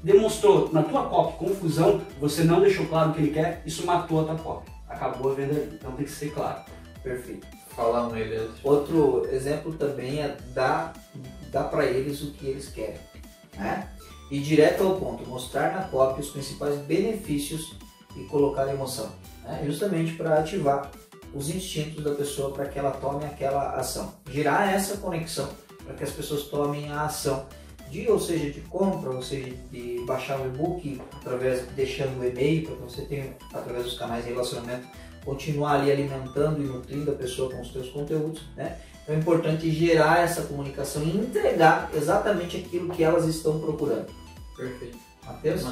demonstrou na tua copy confusão, você não deixou claro o que ele quer, isso matou a tua copy. Acabou a venda ali. Então tem que ser claro. Perfeito. Falando eles. Outro exemplo também é dar para eles o que eles querem, né? E direto ao ponto, mostrar na copy os principais benefícios e colocar emoção, né? Justamente para ativar os instintos da pessoa para que ela tome aquela ação. Gerar essa conexão para que as pessoas tomem a ação, ou seja, de compra, ou seja, de baixar o e-book, deixando o e-mail, para que você tenha, através dos canais de relacionamento, continuar ali alimentando e nutrindo a pessoa com os seus conteúdos, né? Então é importante gerar essa comunicação e entregar exatamente aquilo que elas estão procurando. Perfeito. Matheus?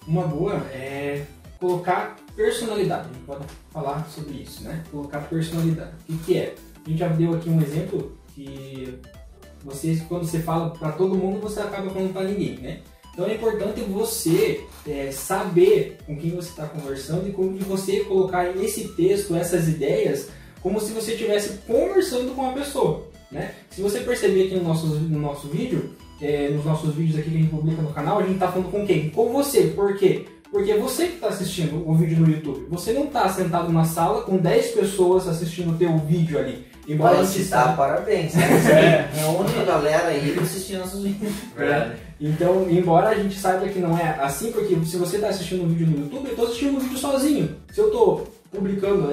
Uma boa é colocar personalidade. A gente pode falar sobre isso, né? Colocar personalidade. O que é? A gente já deu aqui um exemplo que quando você fala para todo mundo, você acaba falando para ninguém, né? Então é importante você saber com quem você está conversando e como que você colocar nesse texto essas ideias como se você estivesse conversando com a pessoa, né? Se você perceber aqui no nosso vídeo, nos nossos vídeos aqui que a gente publica no canal, a gente está falando com quem? Com você. Por quê? Porque você que está assistindo o vídeo no YouTube, você não está sentado numa sala com 10 pessoas assistindo o teu vídeo ali. Embora Pode a gente citar, saiba- parabéns. Né? Reúne a galera aí assistindo nossos vídeos. Então, embora a gente saiba que não é assim, porque se você está assistindo um vídeo no YouTube, eu estou assistindo um vídeo sozinho. Se eu estou publicando,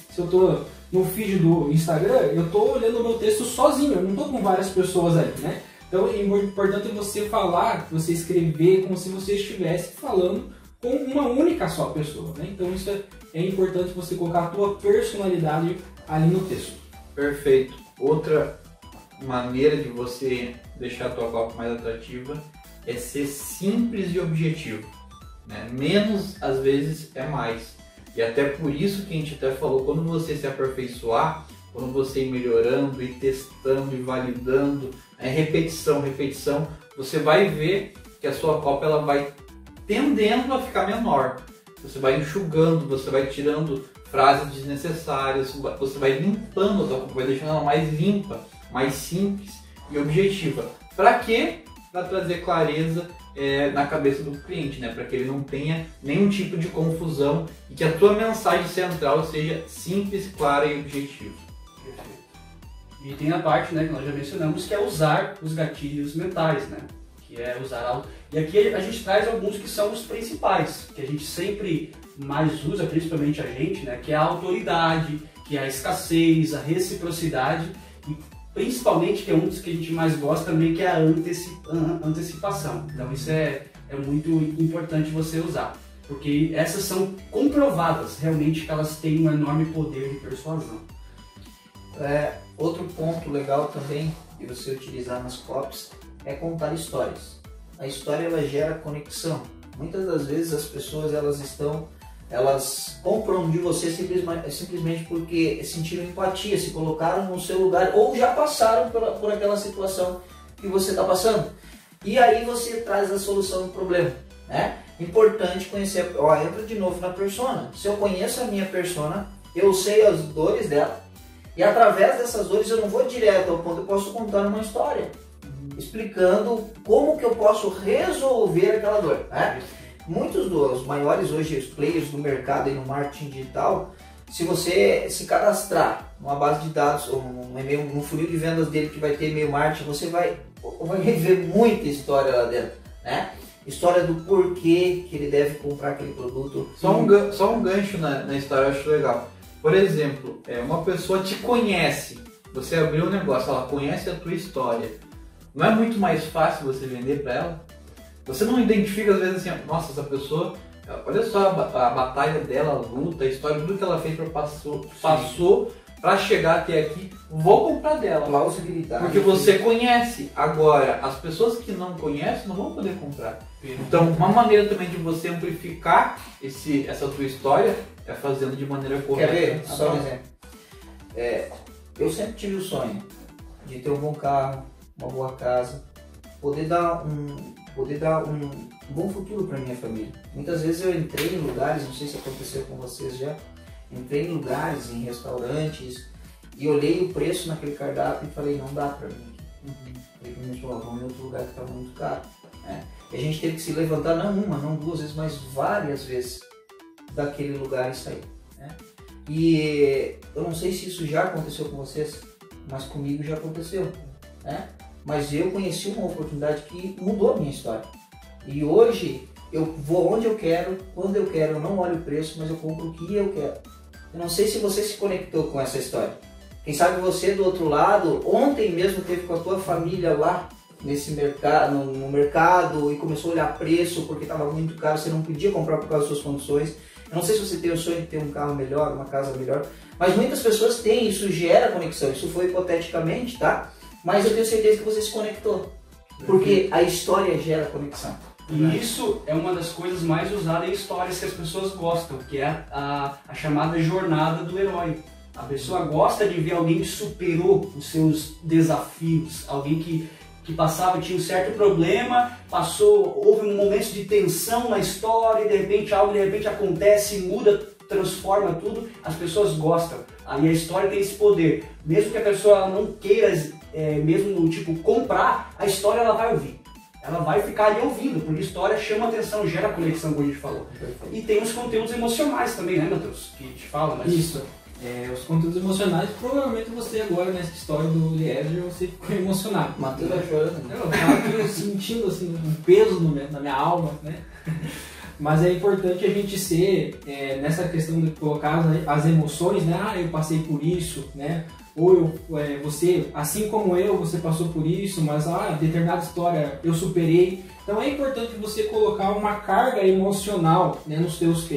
se eu estou no feed do Instagram, eu estou olhando o meu texto sozinho, eu não estou com várias pessoas ali, né? Então, é importante você falar, você escrever como se você estivesse falando com uma única só pessoa, né? Então, isso é importante você colocar a tua personalidade ali no texto. Perfeito. Outra maneira de você deixar a tua copy mais atrativa é ser simples e objetivo, né? Menos, às vezes, é mais. E até por isso que a gente até falou, quando você se aperfeiçoar, quando você ir melhorando e testando e validando, repetição, você vai ver que a sua copy ela vai tendendo a ficar menor. Você vai enxugando, você vai tirando frases desnecessárias, você vai limpando a tua copy, vai deixando ela mais limpa, mais simples e objetiva. Para quê? Para trazer clareza na cabeça do cliente, né? Para que ele não tenha nenhum tipo de confusão e que a tua mensagem central seja simples, clara e objetiva. Perfeito. E tem a parte, né, que nós já mencionamos, que é usar os gatilhos mentais, né? Que é usar algo. E aqui a gente traz alguns que são os principais, que a gente sempre mais usa, principalmente a gente, né? Que é a autoridade, que é a escassez, a reciprocidade e principalmente, que é um dos que a gente mais gosta também, que é a antecipação. Então isso é muito importante você usar, porque essas são comprovadas realmente que elas têm um enorme poder de persuasão. Outro ponto legal também de você utilizar nas copies é contar histórias. A história ela gera conexão. Muitas das vezes as pessoas elas compram de você simplesmente porque sentiram empatia, se colocaram no seu lugar ou já passaram por aquela situação que você está passando. E aí você traz a solução do problema, né? Importante conhecer, entra de novo na persona. Se eu conheço a minha persona, eu sei as dores dela e através dessas dores eu não vou direto ao ponto, eu posso contar uma história explicando como que eu posso resolver aquela dor, né? Muitos dos maiores hoje, os players do mercado e no marketing digital, se você se cadastrar numa base de dados ou num funil de vendas dele que vai ter e-mail marketing, você vai ver muita história lá dentro, né? História do porquê que ele deve comprar aquele produto. Só um gancho na história eu acho legal. Por exemplo, uma pessoa te conhece, você abriu um negócio, ela conhece a tua história. Não é muito mais fácil você vender para ela? Você não identifica às vezes assim, nossa, essa pessoa, olha só a batalha dela, a luta, a história, tudo que ela fez, passou para chegar até aqui, vou comprar dela. Plausibilidade. Porque você conhece. Agora, as pessoas que não conhecem não vão poder comprar. Então, uma maneira também de você amplificar essa tua história é fazendo de maneira correta. Quer ver? Só um exemplo. Eu sempre tive o sonho de ter um bom carro, uma boa casa, poder dar um bom futuro para minha família. Muitas vezes eu entrei em lugares, não sei se aconteceu com vocês já, entrei em lugares, em restaurantes e olhei o preço naquele cardápio e falei, não dá para mim. Falei para mim, vamos em outro lugar que está muito caro. Né? E a gente teve que se levantar não uma, não duas vezes, mas várias vezes daquele lugar e sair. Né? E eu não sei se isso já aconteceu com vocês, mas comigo já aconteceu. Né? Mas eu conheci uma oportunidade que mudou a minha história. E hoje eu vou onde eu quero, quando eu quero, eu não olho o preço, mas eu compro o que eu quero. Eu não sei se você se conectou com essa história. Quem sabe você do outro lado, ontem mesmo teve com a tua família lá nesse mercado, no mercado e começou a olhar preço porque estava muito caro, você não podia comprar por causa das suas condições. Eu não sei se você tem o sonho de ter um carro melhor, uma casa melhor, mas muitas pessoas têm, isso gera conexão, isso foi hipoteticamente, tá? Mas eu tenho certeza que você se conectou, porque a história gera conexão. E isso é uma das coisas mais usadas em histórias que as pessoas gostam, que é a chamada jornada do herói. A pessoa gosta de ver alguém que superou os seus desafios, alguém que tinha um certo problema, houve um momento de tensão na história e de repente acontece, muda, transforma tudo, as pessoas gostam. Aí a história tem esse poder, mesmo que a pessoa não queira, mesmo tipo comprar, a história ela vai ouvir. ela vai ficar ali ouvindo, porque história chama atenção, gera conexão, como a gente falou. E tem os conteúdos emocionais também, né, Matheus? Que te fala, mas... Isso. Os conteúdos emocionais, provavelmente você agora, nessa história do Eliezer, você ficou emocionado. Matheus tá chorando. Eu tava aqui sentindo assim, um peso na minha alma, né? Mas é importante a gente ser, nessa questão de colocar as emoções, né? Ah, eu passei por isso, né? Ou você, assim como eu, você passou por isso, mas determinada história eu superei. Então é importante você colocar uma carga emocional, né, nos teus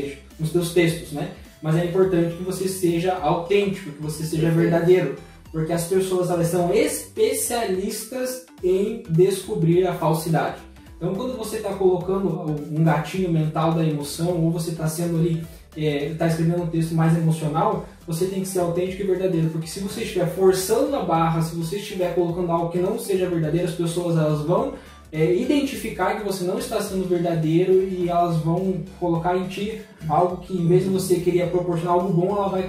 textos, né? Mas é importante que você seja autêntico, que você seja verdadeiro, porque as pessoas elas são especialistas em descobrir a falsidade. Então, quando você está colocando um gatilho mental da emoção, ou você está sendo ali, está escrevendo um texto mais emocional, você tem que ser autêntico e verdadeiro, porque se você estiver forçando a barra, se você estiver colocando algo que não seja verdadeiro, as pessoas elas vão identificar que você não está sendo verdadeiro e elas vão colocar em ti algo que, em vez de você querer proporcionar algo bom, ela vai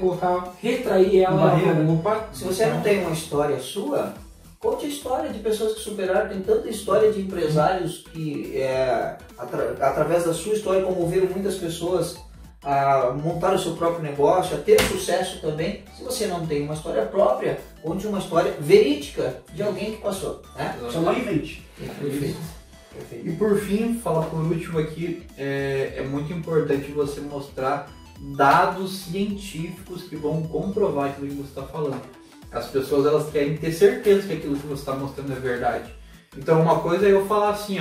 retrair ela. Opa, se você não tem uma história sua, conte a história de pessoas que superaram. Tem tanta história de empresários que, através da sua história, comoveram muitas pessoas a montar o seu próprio negócio, a ter sucesso também. Se você não tem uma história própria, conte uma história verídica de alguém que passou, né? Só não invente. Perfeito. E por fim, falar por último aqui, é muito importante você mostrar dados científicos que vão comprovar aquilo que você está falando. As pessoas elas querem ter certeza que aquilo que você está mostrando é verdade. Então uma coisa é eu falar assim,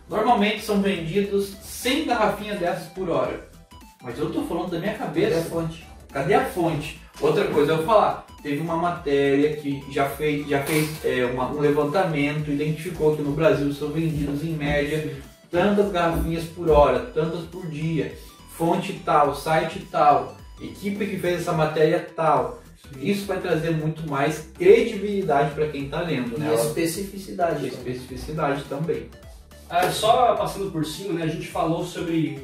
normalmente são vendidos 100 garrafinhas dessas por hora. Mas eu estou falando da minha cabeça. Cadê a fonte? Cadê a fonte? Outra coisa é eu falar, teve uma matéria que já fez um levantamento, identificou que no Brasil são vendidos em média tantas garrafinhas por hora, tantas por dia, fonte tal, site tal, equipe que fez essa matéria tal. Isso vai trazer muito mais credibilidade para quem está lendo, né? E especificidade. Especificidade também. Só passando por cima, né, a gente falou sobre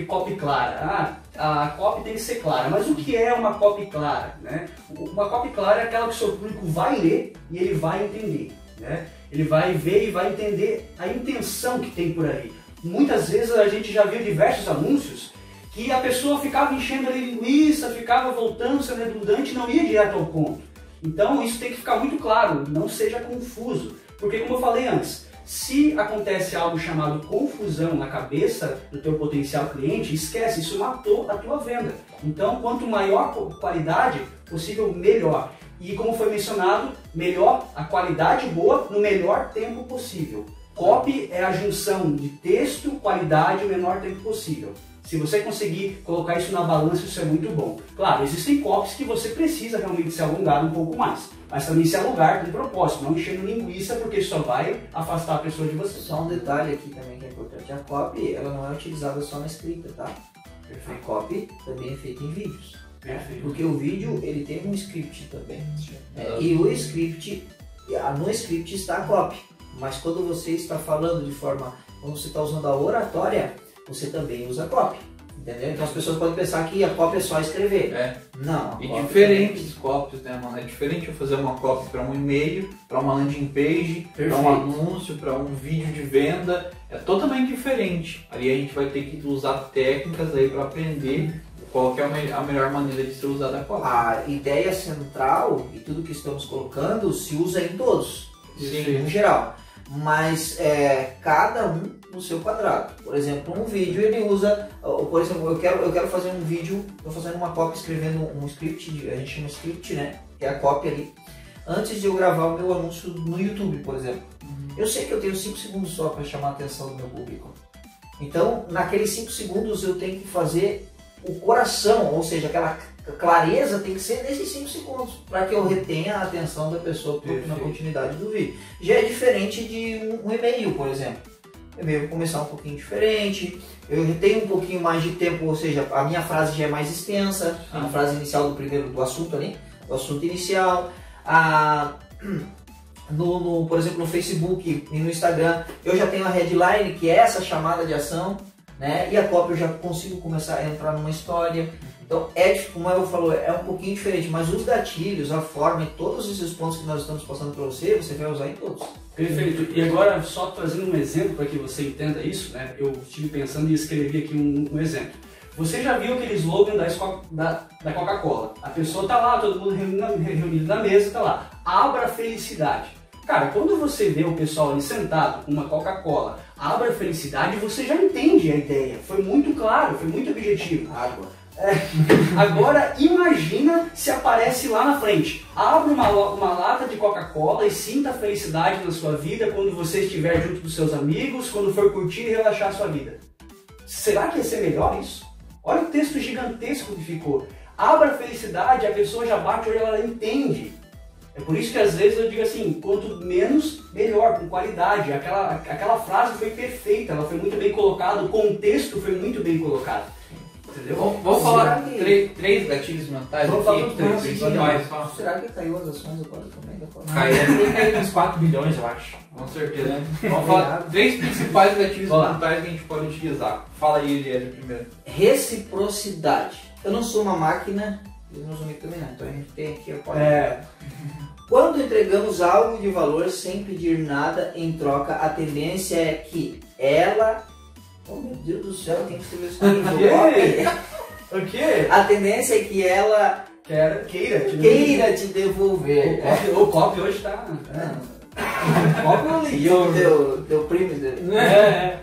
copy clara. A copy tem que ser clara, mas o que é uma copy clara? Né? Uma copy clara é aquela que o seu público vai ler e ele vai entender. Né? Ele vai ver e vai entender a intenção que tem por aí. Muitas vezes a gente já viu diversos anúncios que a pessoa ficava enchendo ali linguiça, ficava voltando, sendo redundante e não ia direto ao ponto. Então isso tem que ficar muito claro, não seja confuso. Porque como eu falei antes, se acontece algo chamado confusão na cabeça do teu potencial cliente, esquece, isso matou a tua venda. Então, quanto maior a qualidade possível, melhor. E como foi mencionado, melhor a qualidade boa no menor tempo possível. Copy é a junção de texto, qualidade no menor tempo possível. Se você conseguir colocar isso na balança, isso é muito bom. Claro, existem copies que você precisa realmente se alongar um pouco mais. Mas também se alongar de propósito, não enchendo linguiça, porque isso só vai afastar a pessoa de você. Só um detalhe aqui também que é importante. A copy, ela não é utilizada só na escrita, tá? A copy também é feita em vídeos. Perfeito. Porque o vídeo, ele tem um script também. E o script, no script está a copy. Mas quando você está falando de forma, quando você está usando a oratória, você também usa copy, entendeu? Então as pessoas podem pensar que a copy é só escrever. Não. E diferentes copies, né, mano? É diferente eu fazer uma copy para um e-mail, para uma landing page, para um anúncio, para um vídeo de venda. É totalmente diferente. Ali a gente vai ter que usar técnicas aí para aprender qual que é a melhor maneira de ser usada a copy. A ideia central e tudo que estamos colocando se usa em todos, em geral. Mas cada um no seu quadrado. Por exemplo, um vídeo ele usa, por exemplo, eu quero fazer um vídeo, estou fazendo uma copy escrevendo um script, a gente chama script, né? Que é a copy ali. Antes de eu gravar o meu anúncio no YouTube, por exemplo. Eu sei que eu tenho 5 segundos só para chamar a atenção do meu público. Então, naqueles 5 segundos eu tenho que fazer o coração, ou seja, aquela clareza tem que ser nesses 5 segundos, para que eu retenha a atenção da pessoa na continuidade do vídeo. Já é diferente de um e-mail, por exemplo. O e-mail vai começar um pouquinho diferente, eu retenho um pouquinho mais de tempo, ou seja, a minha frase já é mais extensa, a frase inicial do assunto ali, do assunto inicial. Por exemplo, no Facebook e no Instagram, eu já tenho a headline, que é essa chamada de ação, né? E a copy eu já consigo começar a entrar numa história. Então, como eu falou, é um pouquinho diferente, mas os gatilhos, a forma e todos esses pontos que nós estamos passando para você vai usar em todos. Perfeito. E agora, só trazendo um exemplo para que você entenda isso, né? Eu estive pensando e escrevi aqui um exemplo. Você já viu aquele slogan da Coca-Cola? A pessoa tá lá, todo mundo reunido na mesa, tá lá. Abra a felicidade. Cara, quando você vê o pessoal ali sentado com uma Coca-Cola, abra a felicidade, você já entende a ideia. Foi muito claro, foi muito objetivo. Água. Agora imagina se aparece lá na frente. Abra uma lata de Coca-Cola e sinta a felicidade na sua vida quando você estiver junto dos seus amigos, quando for curtir e relaxar a sua vida. Será que ia ser melhor isso? Olha o texto gigantesco que ficou. Abra a felicidade, a pessoa já bate o olho, ela entende. É por isso que às vezes eu digo assim, quanto menos, melhor, com qualidade. Aquela frase foi perfeita, ela foi muito bem colocada, o contexto foi muito bem colocado. Entendeu? Vamos falar três gatilhos mentais. Vamos falar dos três. Principais. Será que caiu as ações agora também? Tem caído uns 4 bilhões, eu acho. Com certeza. Vamos falar três principais gatilhos mentais que a gente pode utilizar. Fala aí, Eliel, primeiro. Reciprocidade. Eu não sou uma máquina, eles não são também não. Então a gente tem aqui Quando entregamos algo de valor sem pedir nada em troca, a tendência é que ela... Oh meu Deus do céu, quem escreveu isso O quê? A tendência é que ela queira te devolver. O copy hoje tá... E o teu primo... É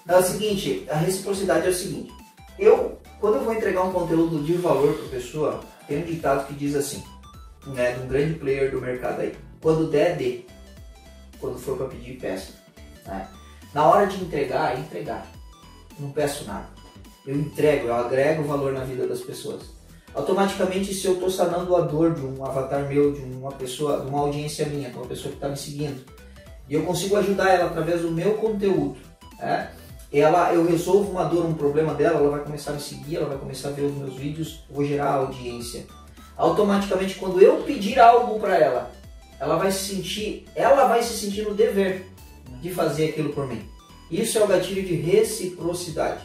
o seguinte, a reciprocidade é o seguinte. Quando eu vou entregar um conteúdo de valor para a pessoa, tem um ditado que diz assim, né, de um grande player do mercado aí. Quando der, dê. Quando for para pedir, peça. Né? Na hora de entregar, não peço nada. Eu entrego, eu agrego valor na vida das pessoas. Automaticamente, se eu estou sanando a dor de um avatar meu, de uma pessoa, de uma audiência minha, de uma pessoa que está me seguindo, e eu consigo ajudar ela através do meu conteúdo, né? Eu resolvo uma dor, um problema dela, ela vai começar a me seguir, ela vai começar a ver os meus vídeos, vou gerar audiência. Automaticamente, quando eu pedir algo para ela, ela vai se sentir no dever de fazer aquilo por mim. Isso é o gatilho de reciprocidade.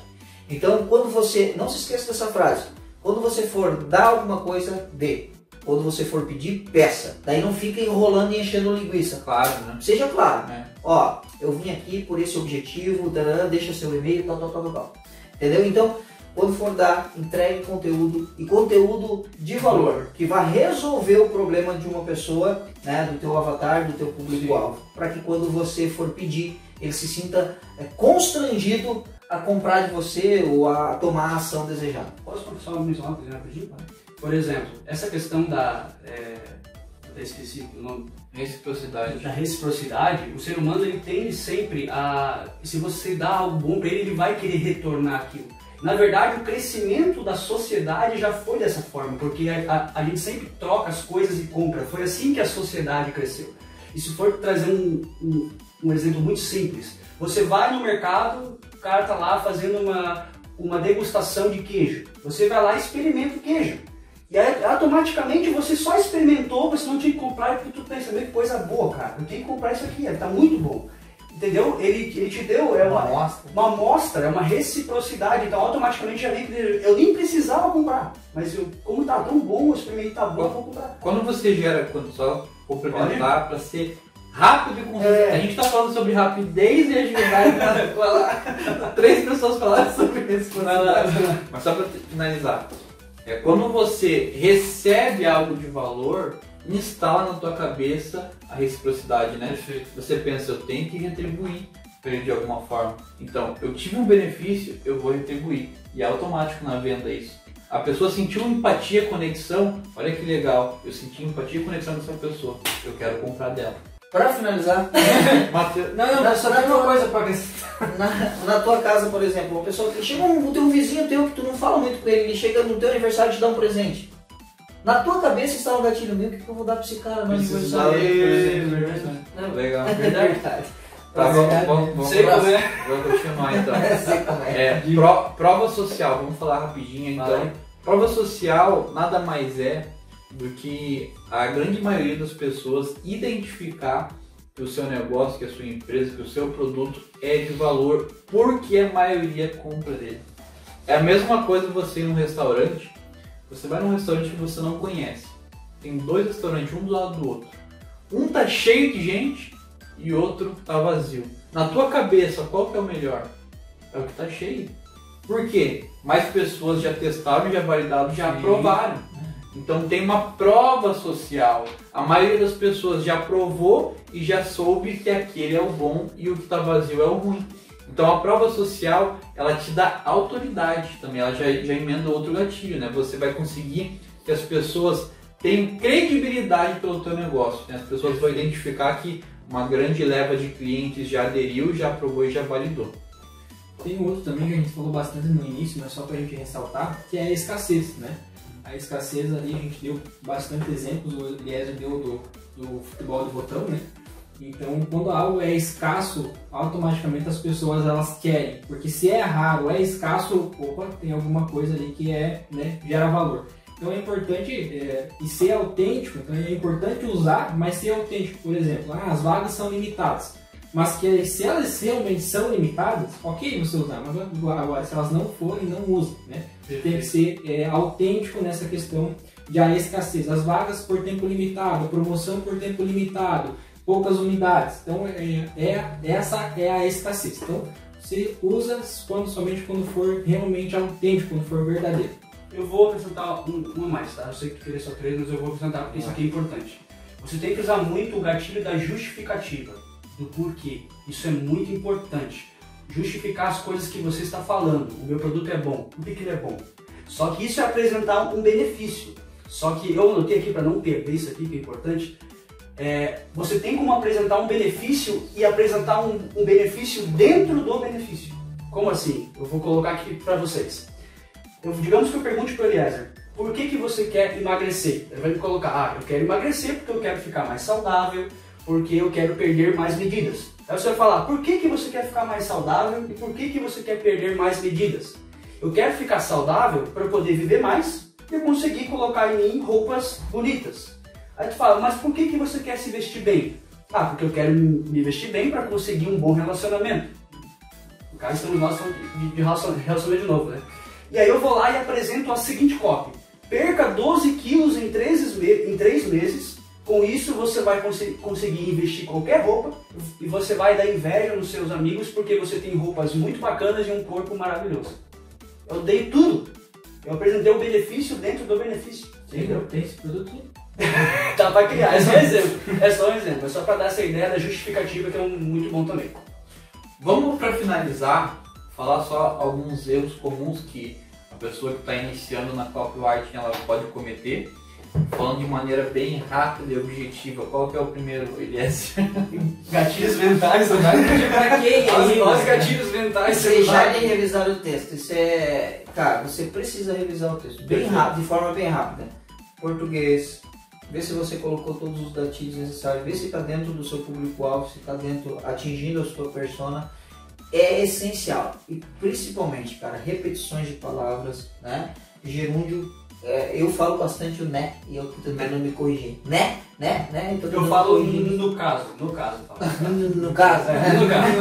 Então, quando você, não se esqueça dessa frase, quando você for dar alguma coisa, dê. Quando você for pedir, peça. Daí não fica enrolando e enchendo linguiça. Claro, né? Seja claro. Ó, eu vim aqui por esse objetivo, deixa seu e-mail, tal. Entendeu? Então, quando for dar, entregue conteúdo e conteúdo de valor, que vai resolver o problema de uma pessoa, né, do teu avatar, do teu público-alvo. Para que quando você for pedir, ele se sinta constrangido a comprar de você ou a tomar a ação desejada. Posso só mencionar uma coisa rapidinho? Por exemplo, essa questão até esqueci o nome. Da reciprocidade, o ser humano ele tende sempre se você dá algo bom para ele vai querer retornar aquilo. Na verdade, o crescimento da sociedade já foi dessa forma, porque a gente sempre troca as coisas e compra. Foi assim que a sociedade cresceu. E se for trazer um exemplo muito simples, você vai no mercado, o cara está lá fazendo uma degustação de queijo. Você vai lá e experimenta o queijo. E aí, automaticamente você só experimentou, você não tinha que comprar, porque tu pensa, que coisa boa, cara, eu tenho que comprar isso aqui, tá muito bom. Entendeu? Ele te deu uma amostra, é uma reciprocidade, então automaticamente já vem que eu nem precisava comprar, mas como tá tão bom, eu experimentei, tá bom, eu vou comprar. Quando você gera, só complementar para ser rápido e consistente. A gente tá falando sobre rapidez e agilidade, três pessoas falaram sobre reciprocidade. Mas só para finalizar, quando você recebe algo de valor, instala na tua cabeça a reciprocidade, né? Você pensa, eu tenho que retribuir para ele de alguma forma. Então, eu tive um benefício, eu vou retribuir. E é automático na venda isso. A pessoa sentiu empatia, conexão, olha que legal, eu senti empatia e conexão com essa pessoa, eu quero comprar dela. Para finalizar, só tem uma coisa para acrescentar. Na tua casa, por exemplo, uma pessoa que chega um vizinho teu que tu não fala muito com ele, ele chega no teu aniversário e te dá um presente. Na tua cabeça está um gatilho meu, o que eu vou dar para esse cara no aniversário? Legal. É verdade. Vamos continuar então. Prova social, vamos falar rapidinho então. Prova social nada mais é do que a grande maioria das pessoas identificar que o seu negócio, que a sua empresa, que o seu produto é de valor porque a maioria compra dele. É a mesma coisa você ir num restaurante. Você vai num restaurante que você não conhece. Tem dois restaurantes, um do lado do outro. Um tá cheio de gente e outro tá vazio. Na tua cabeça, qual que é o melhor? É o que tá cheio. Por quê? Mais pessoas já testaram, já validaram, já aprovaram. Então tem uma prova social. A maioria das pessoas já provou e já soube que aquele é o bom e o que está vazio é o ruim. Então a prova social, ela te dá autoridade também, ela já emenda outro gatilho, né? Você vai conseguir que as pessoas tenham credibilidade pelo teu negócio, né? As pessoas vão identificar que uma grande leva de clientes já aderiu, já aprovou e já validou. Tem um outro também que a gente falou bastante no início, mas só para a gente ressaltar, que é a escassez, né? A escassez ali, a gente deu bastante exemplos, o Eliezer deu do futebol de botão, né? Então, quando algo é escasso, automaticamente as pessoas elas querem, porque se é raro, é escasso, opa, tem alguma coisa ali que gera valor. Então é importante e ser autêntico, então é importante usar, mas ser autêntico. Por exemplo, as vagas são limitadas, mas que se elas realmente são limitadas, ok você usar, mas agora se elas não forem, não use, né? Tem que ser autêntico nessa questão de a escassez. As vagas por tempo limitado, a promoção por tempo limitado, poucas unidades. Então essa é a escassez. Então você usa somente quando for realmente autêntico, quando for verdadeiro. Eu vou acrescentar uma mais, tá? Eu sei que tu queria só 3, mas eu vou acrescentar porque isso aqui é importante. Você tem que usar muito o gatilho da justificativa, do porquê. Isso é muito importante. Justificar as coisas que você está falando. O meu produto é bom. Por que ele é bom? Só que isso é apresentar um benefício. Só que eu anotei aqui para não perder isso aqui, que é importante. Você tem como apresentar um benefício e apresentar um benefício dentro do benefício. Como assim? Eu vou colocar aqui para vocês. Digamos que eu pergunte para o Eliezer, por que você quer emagrecer? Ele vai me colocar, eu quero emagrecer porque eu quero ficar mais saudável, porque eu quero perder mais medidas. Aí você vai falar, por que você quer ficar mais saudável e por que você quer perder mais medidas? Eu quero ficar saudável para poder viver mais e conseguir colocar em mim roupas bonitas. Aí tu fala, mas por que você quer se vestir bem? Porque eu quero me vestir bem para conseguir um bom relacionamento. No caso, estamos nós de relacionamento de novo, né? E aí eu vou lá e apresento a seguinte copy. Perca 12 quilos em 3 meses. Com isso você vai conseguir investir qualquer roupa e você vai dar inveja nos seus amigos porque você tem roupas muito bacanas e um corpo maravilhoso. Eu dei tudo. Eu apresentei o benefício dentro do benefício. Entendeu? Tem esse produto aqui. Tá para criar, é só um exemplo. É só um exemplo, é só para dar essa ideia da justificativa que é muito bom também. Vamos para finalizar, falar só alguns erros comuns que a pessoa que está iniciando na copywriting ela pode cometer. Falando de maneira bem rápida e objetiva, qual que é o primeiro, Eliezer? Gatilhos mentais, né? Os gatilhos mentais. Vocês já revisaram o texto. Isso é... Cara, você precisa revisar o texto. Bem rápido, de forma bem rápida. Português. Vê se você colocou todos os gatilhos necessários. Vê se está dentro do seu público-alvo, se está dentro, atingindo a sua persona. É essencial. E principalmente, cara, repetições de palavras, né? Gerúndio. Eu falo bastante o né, e eu tô tentando me corrigir. Né? Eu falo no caso. No caso. No caso? No caso.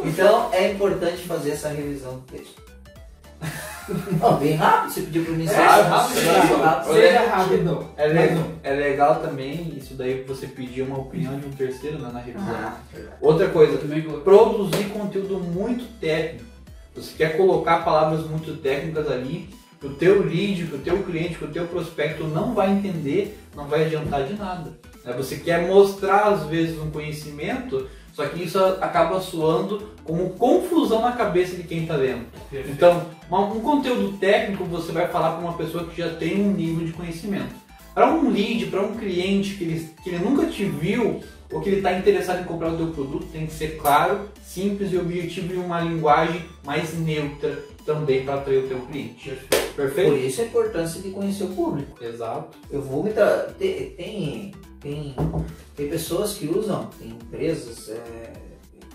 Então é importante fazer essa revisão do texto. Bem rápido, você pediu para mim ser rápido. Seja rápido. É legal também isso daí você pedir uma opinião de um terceiro na revisão. Outra coisa, produzir conteúdo muito técnico. Você quer colocar palavras muito técnicas ali, que o teu lead, que o teu cliente, que o teu prospecto não vai entender, não vai adiantar de nada. Você quer mostrar às vezes um conhecimento, só que isso acaba soando como confusão na cabeça de quem está lendo. Então, um conteúdo técnico você vai falar para uma pessoa que já tem um nível de conhecimento. Para um lead, para um cliente que ele nunca te viu ou que ele está interessado em comprar o teu produto, tem que ser claro, simples e objetivo e uma linguagem mais neutra também para atrair o teu cliente. Perfeito? Por isso a importância de conhecer o público. Exato. Eu vou tem pessoas que usam, tem empresas,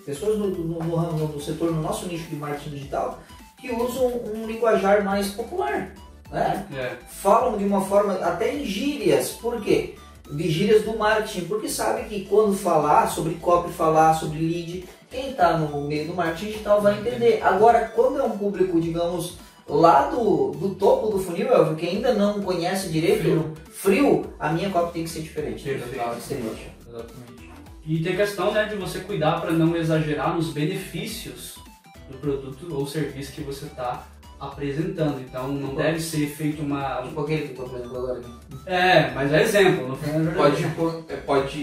pessoas no setor, no nosso nicho de marketing digital, que usam um linguajar mais popular, né? Falam de uma forma, até em gírias. Por quê? De gírias do marketing, porque sabe que quando falar sobre copy, falar sobre lead, quem está no meio do marketing digital vai entender. Agora, quando é um público, digamos, lá do topo do funil, Elvio, que ainda não conhece direito, frio, a minha copy tem que ser diferente. Exatamente. E tem a questão, né, de você cuidar para não exagerar nos benefícios do produto ou serviço que você está apresentando. Então não deve ser feito uma... Tipo aquele que eu estou apresentando agora aqui. Mas é exemplo. Não Pode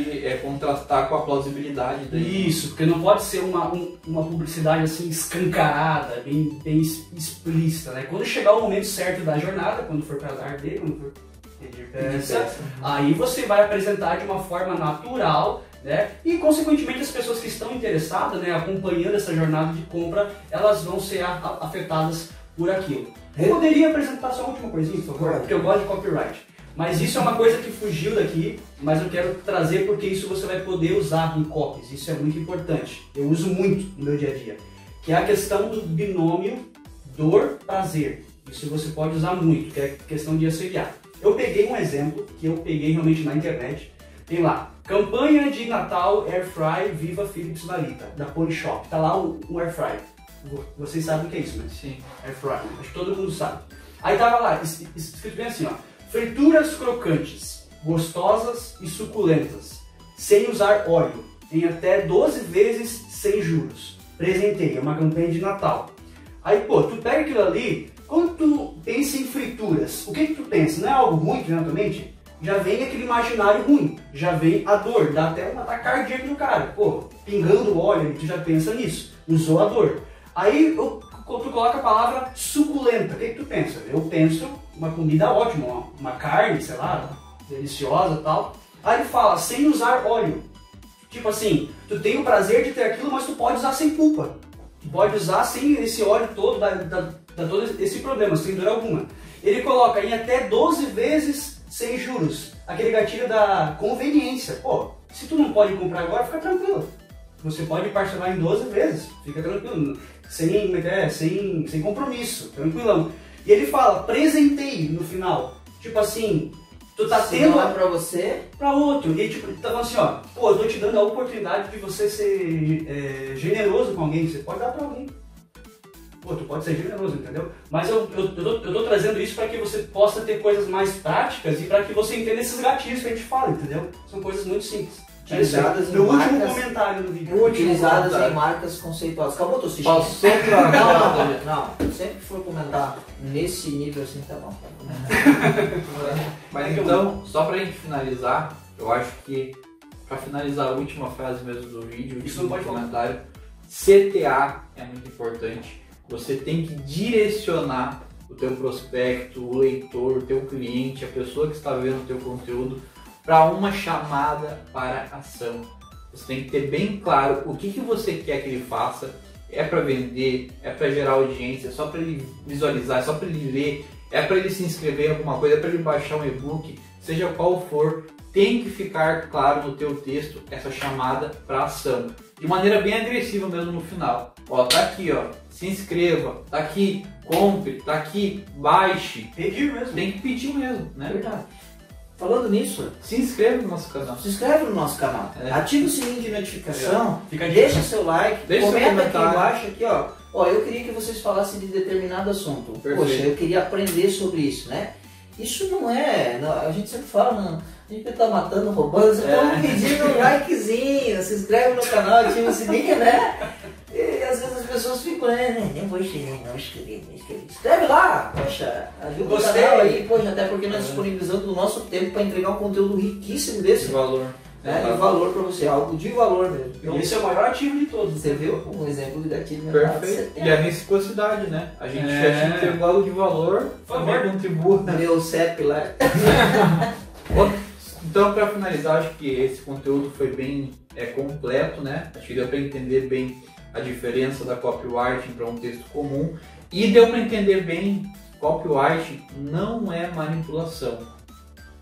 contrastar com a plausibilidade daí. Isso, porque não pode ser uma publicidade assim escancarada, bem explícita, né? Quando chegar o momento certo da jornada, quando for para arder, quando for pedir peça, aí você vai apresentar de uma forma natural, né? E consequentemente as pessoas que estão interessadas, né, acompanhando essa jornada de compra, elas vão ser afetadas por aquilo. Eu poderia apresentar só uma última coisinha, por favor? Porque eu gosto de copyright. Mas isso é uma coisa que fugiu daqui, mas eu quero trazer porque isso você vai poder usar em copies. Isso é muito importante. Eu uso muito no meu dia a dia. Que é a questão do binômio dor-prazer. Isso você pode usar muito, que é a questão de auxiliar. Eu peguei um exemplo, que eu peguei realmente na internet. Tem lá, campanha de Natal Air Fry Viva Philips Valita, da Polishop. Tá lá um Air Fry. Vocês sabem o que é isso, né? Sim. Air Fry. Acho que todo mundo sabe. Aí tava lá, escrito bem assim, ó. Frituras crocantes, gostosas e suculentas, sem usar óleo, em até 12 vezes sem juros. Presentei, é uma campanha de Natal. Aí, pô, tu pega aquilo ali, quando tu pensa em frituras, o que tu pensa? Não é algo ruim, realmente? Já vem aquele imaginário ruim, já vem a dor, dá até um ataque cardíaco no cara. Pô, pingando óleo, tu já pensa nisso, usou a dor. Aí tu coloca a palavra suculenta, o que tu pensa? Eu penso uma comida ótima, uma carne, sei lá, deliciosa e tal. Aí ele fala, sem usar óleo. Tipo assim, tu tem o prazer de ter aquilo, mas tu pode usar sem culpa. Tu pode usar sem esse óleo todo, dá todo esse problema, sem dor alguma. Ele coloca em até 12 vezes sem juros. Aquele gatilho da conveniência. Pô, se tu não pode comprar agora, fica tranquilo. Você pode parcelar em 12 vezes, fica tranquilo. Sem compromisso, tranquilão. E ele fala, presenteie no final. Tipo assim, tu tá Se tendo... não é pra você, pra outro. E tipo, tá falando assim, ó, pô, eu tô te dando a oportunidade de você ser generoso com alguém. Você pode dar pra alguém. Pô, tu pode ser generoso, entendeu? Mas eu tô trazendo isso para que você possa ter coisas mais práticas e para que você entenda esses gatilhos que a gente fala, entendeu? São coisas muito simples. Utilizadas Meu em último marcas- comentário no vídeo. utilizadas comentário. em marcas conceituadas. Acabou, tô assistindo. Passou pra... Não, sempre que for comentar nesse nível assim, tá bom. Mas então, só pra gente finalizar, eu acho que pra finalizar a última frase mesmo do vídeo, o Isso não último pode comentário, CTA é muito importante. Você tem que direcionar o teu prospecto, o leitor, o teu cliente, a pessoa que está vendo o teu conteúdo para uma chamada para ação. Você tem que ter bem claro o que você quer que ele faça. É para vender, é para gerar audiência, é só para ele visualizar, é só para ele ler, é para ele se inscrever em alguma coisa, é para ele baixar um e-book, seja qual for, tem que ficar claro no teu texto essa chamada para ação. De maneira bem agressiva mesmo no final. Ó, tá aqui, ó, se inscreva, tá aqui, compre, tá aqui, baixe. Pedir mesmo. Tem que pedir mesmo, né? Verdade. Falando nisso, Se inscreve no nosso canal. se inscreve no nosso canal, ativa o sininho de notificação, Fica a dica. deixa seu like, Deixa seu comenta aqui comentário. embaixo, aqui, ó, eu queria que vocês falassem de determinado assunto. Perfeito. Poxa, eu queria aprender sobre isso, né? Isso não é, a gente sempre fala, não, a gente tá matando, roubando, vocês estão pedindo um likezinho, se inscreve no canal, ativa o sininho, né? E às vezes as pessoas ficam, né, nem vou inscrever, não inscrever. Inscreve lá, poxa, ajuda o Gostei. canal aí, poxa, até porque nós disponibilizamos o nosso tempo para entregar um conteúdo riquíssimo desse, De valor. né, de valor para você, algo de valor mesmo. E esse é o maior ativo de todos. Você viu um exemplo do gatilho mental de Perfeito. setembro. E a reciprocidade, né? A gente É. já tinha que ter algo de valor, Por favor. também contribua. Meu CEP lá. Então, para finalizar, acho que esse conteúdo foi bem completo, né? Acho que deu para entender bem a diferença da copywriting para um texto comum e deu para entender bem copywriting não é manipulação.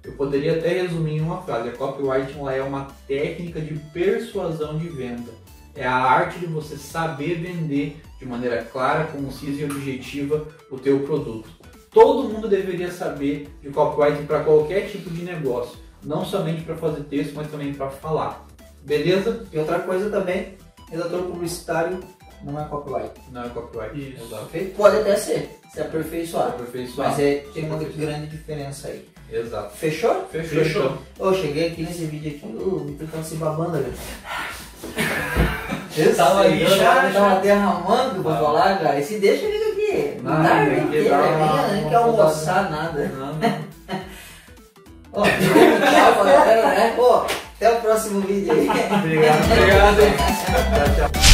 Eu poderia até resumir em uma frase: a copywriting ela é uma técnica de persuasão de venda. É a arte de você saber vender de maneira clara, concisa e objetiva o teu produto. Todo mundo deveria saber de copywriting para qualquer tipo de negócio, não somente para fazer texto, mas também para falar. Beleza? E outra coisa também, redator publicitário não é copyright. Não é copyright. Isso. Exato. Perfeito? Pode até ser, se aperfeiçoar. Aperfeiçoar. Mas tem uma grande diferença aí. Exato. Fechou? Fechou. Ô, cheguei aqui nesse vídeo aqui, me tentando se babando, velho. Eu tava aí, Eu já. tava derramando pra falar, cara. E se deixa, liga aqui. Não, Tarde tem que inteira, dar uma- nem uma quer almoçar nada. Não, Ó, tchau, galera, né? Pô, até o próximo vídeo aí. Obrigado. Tchau, tchau.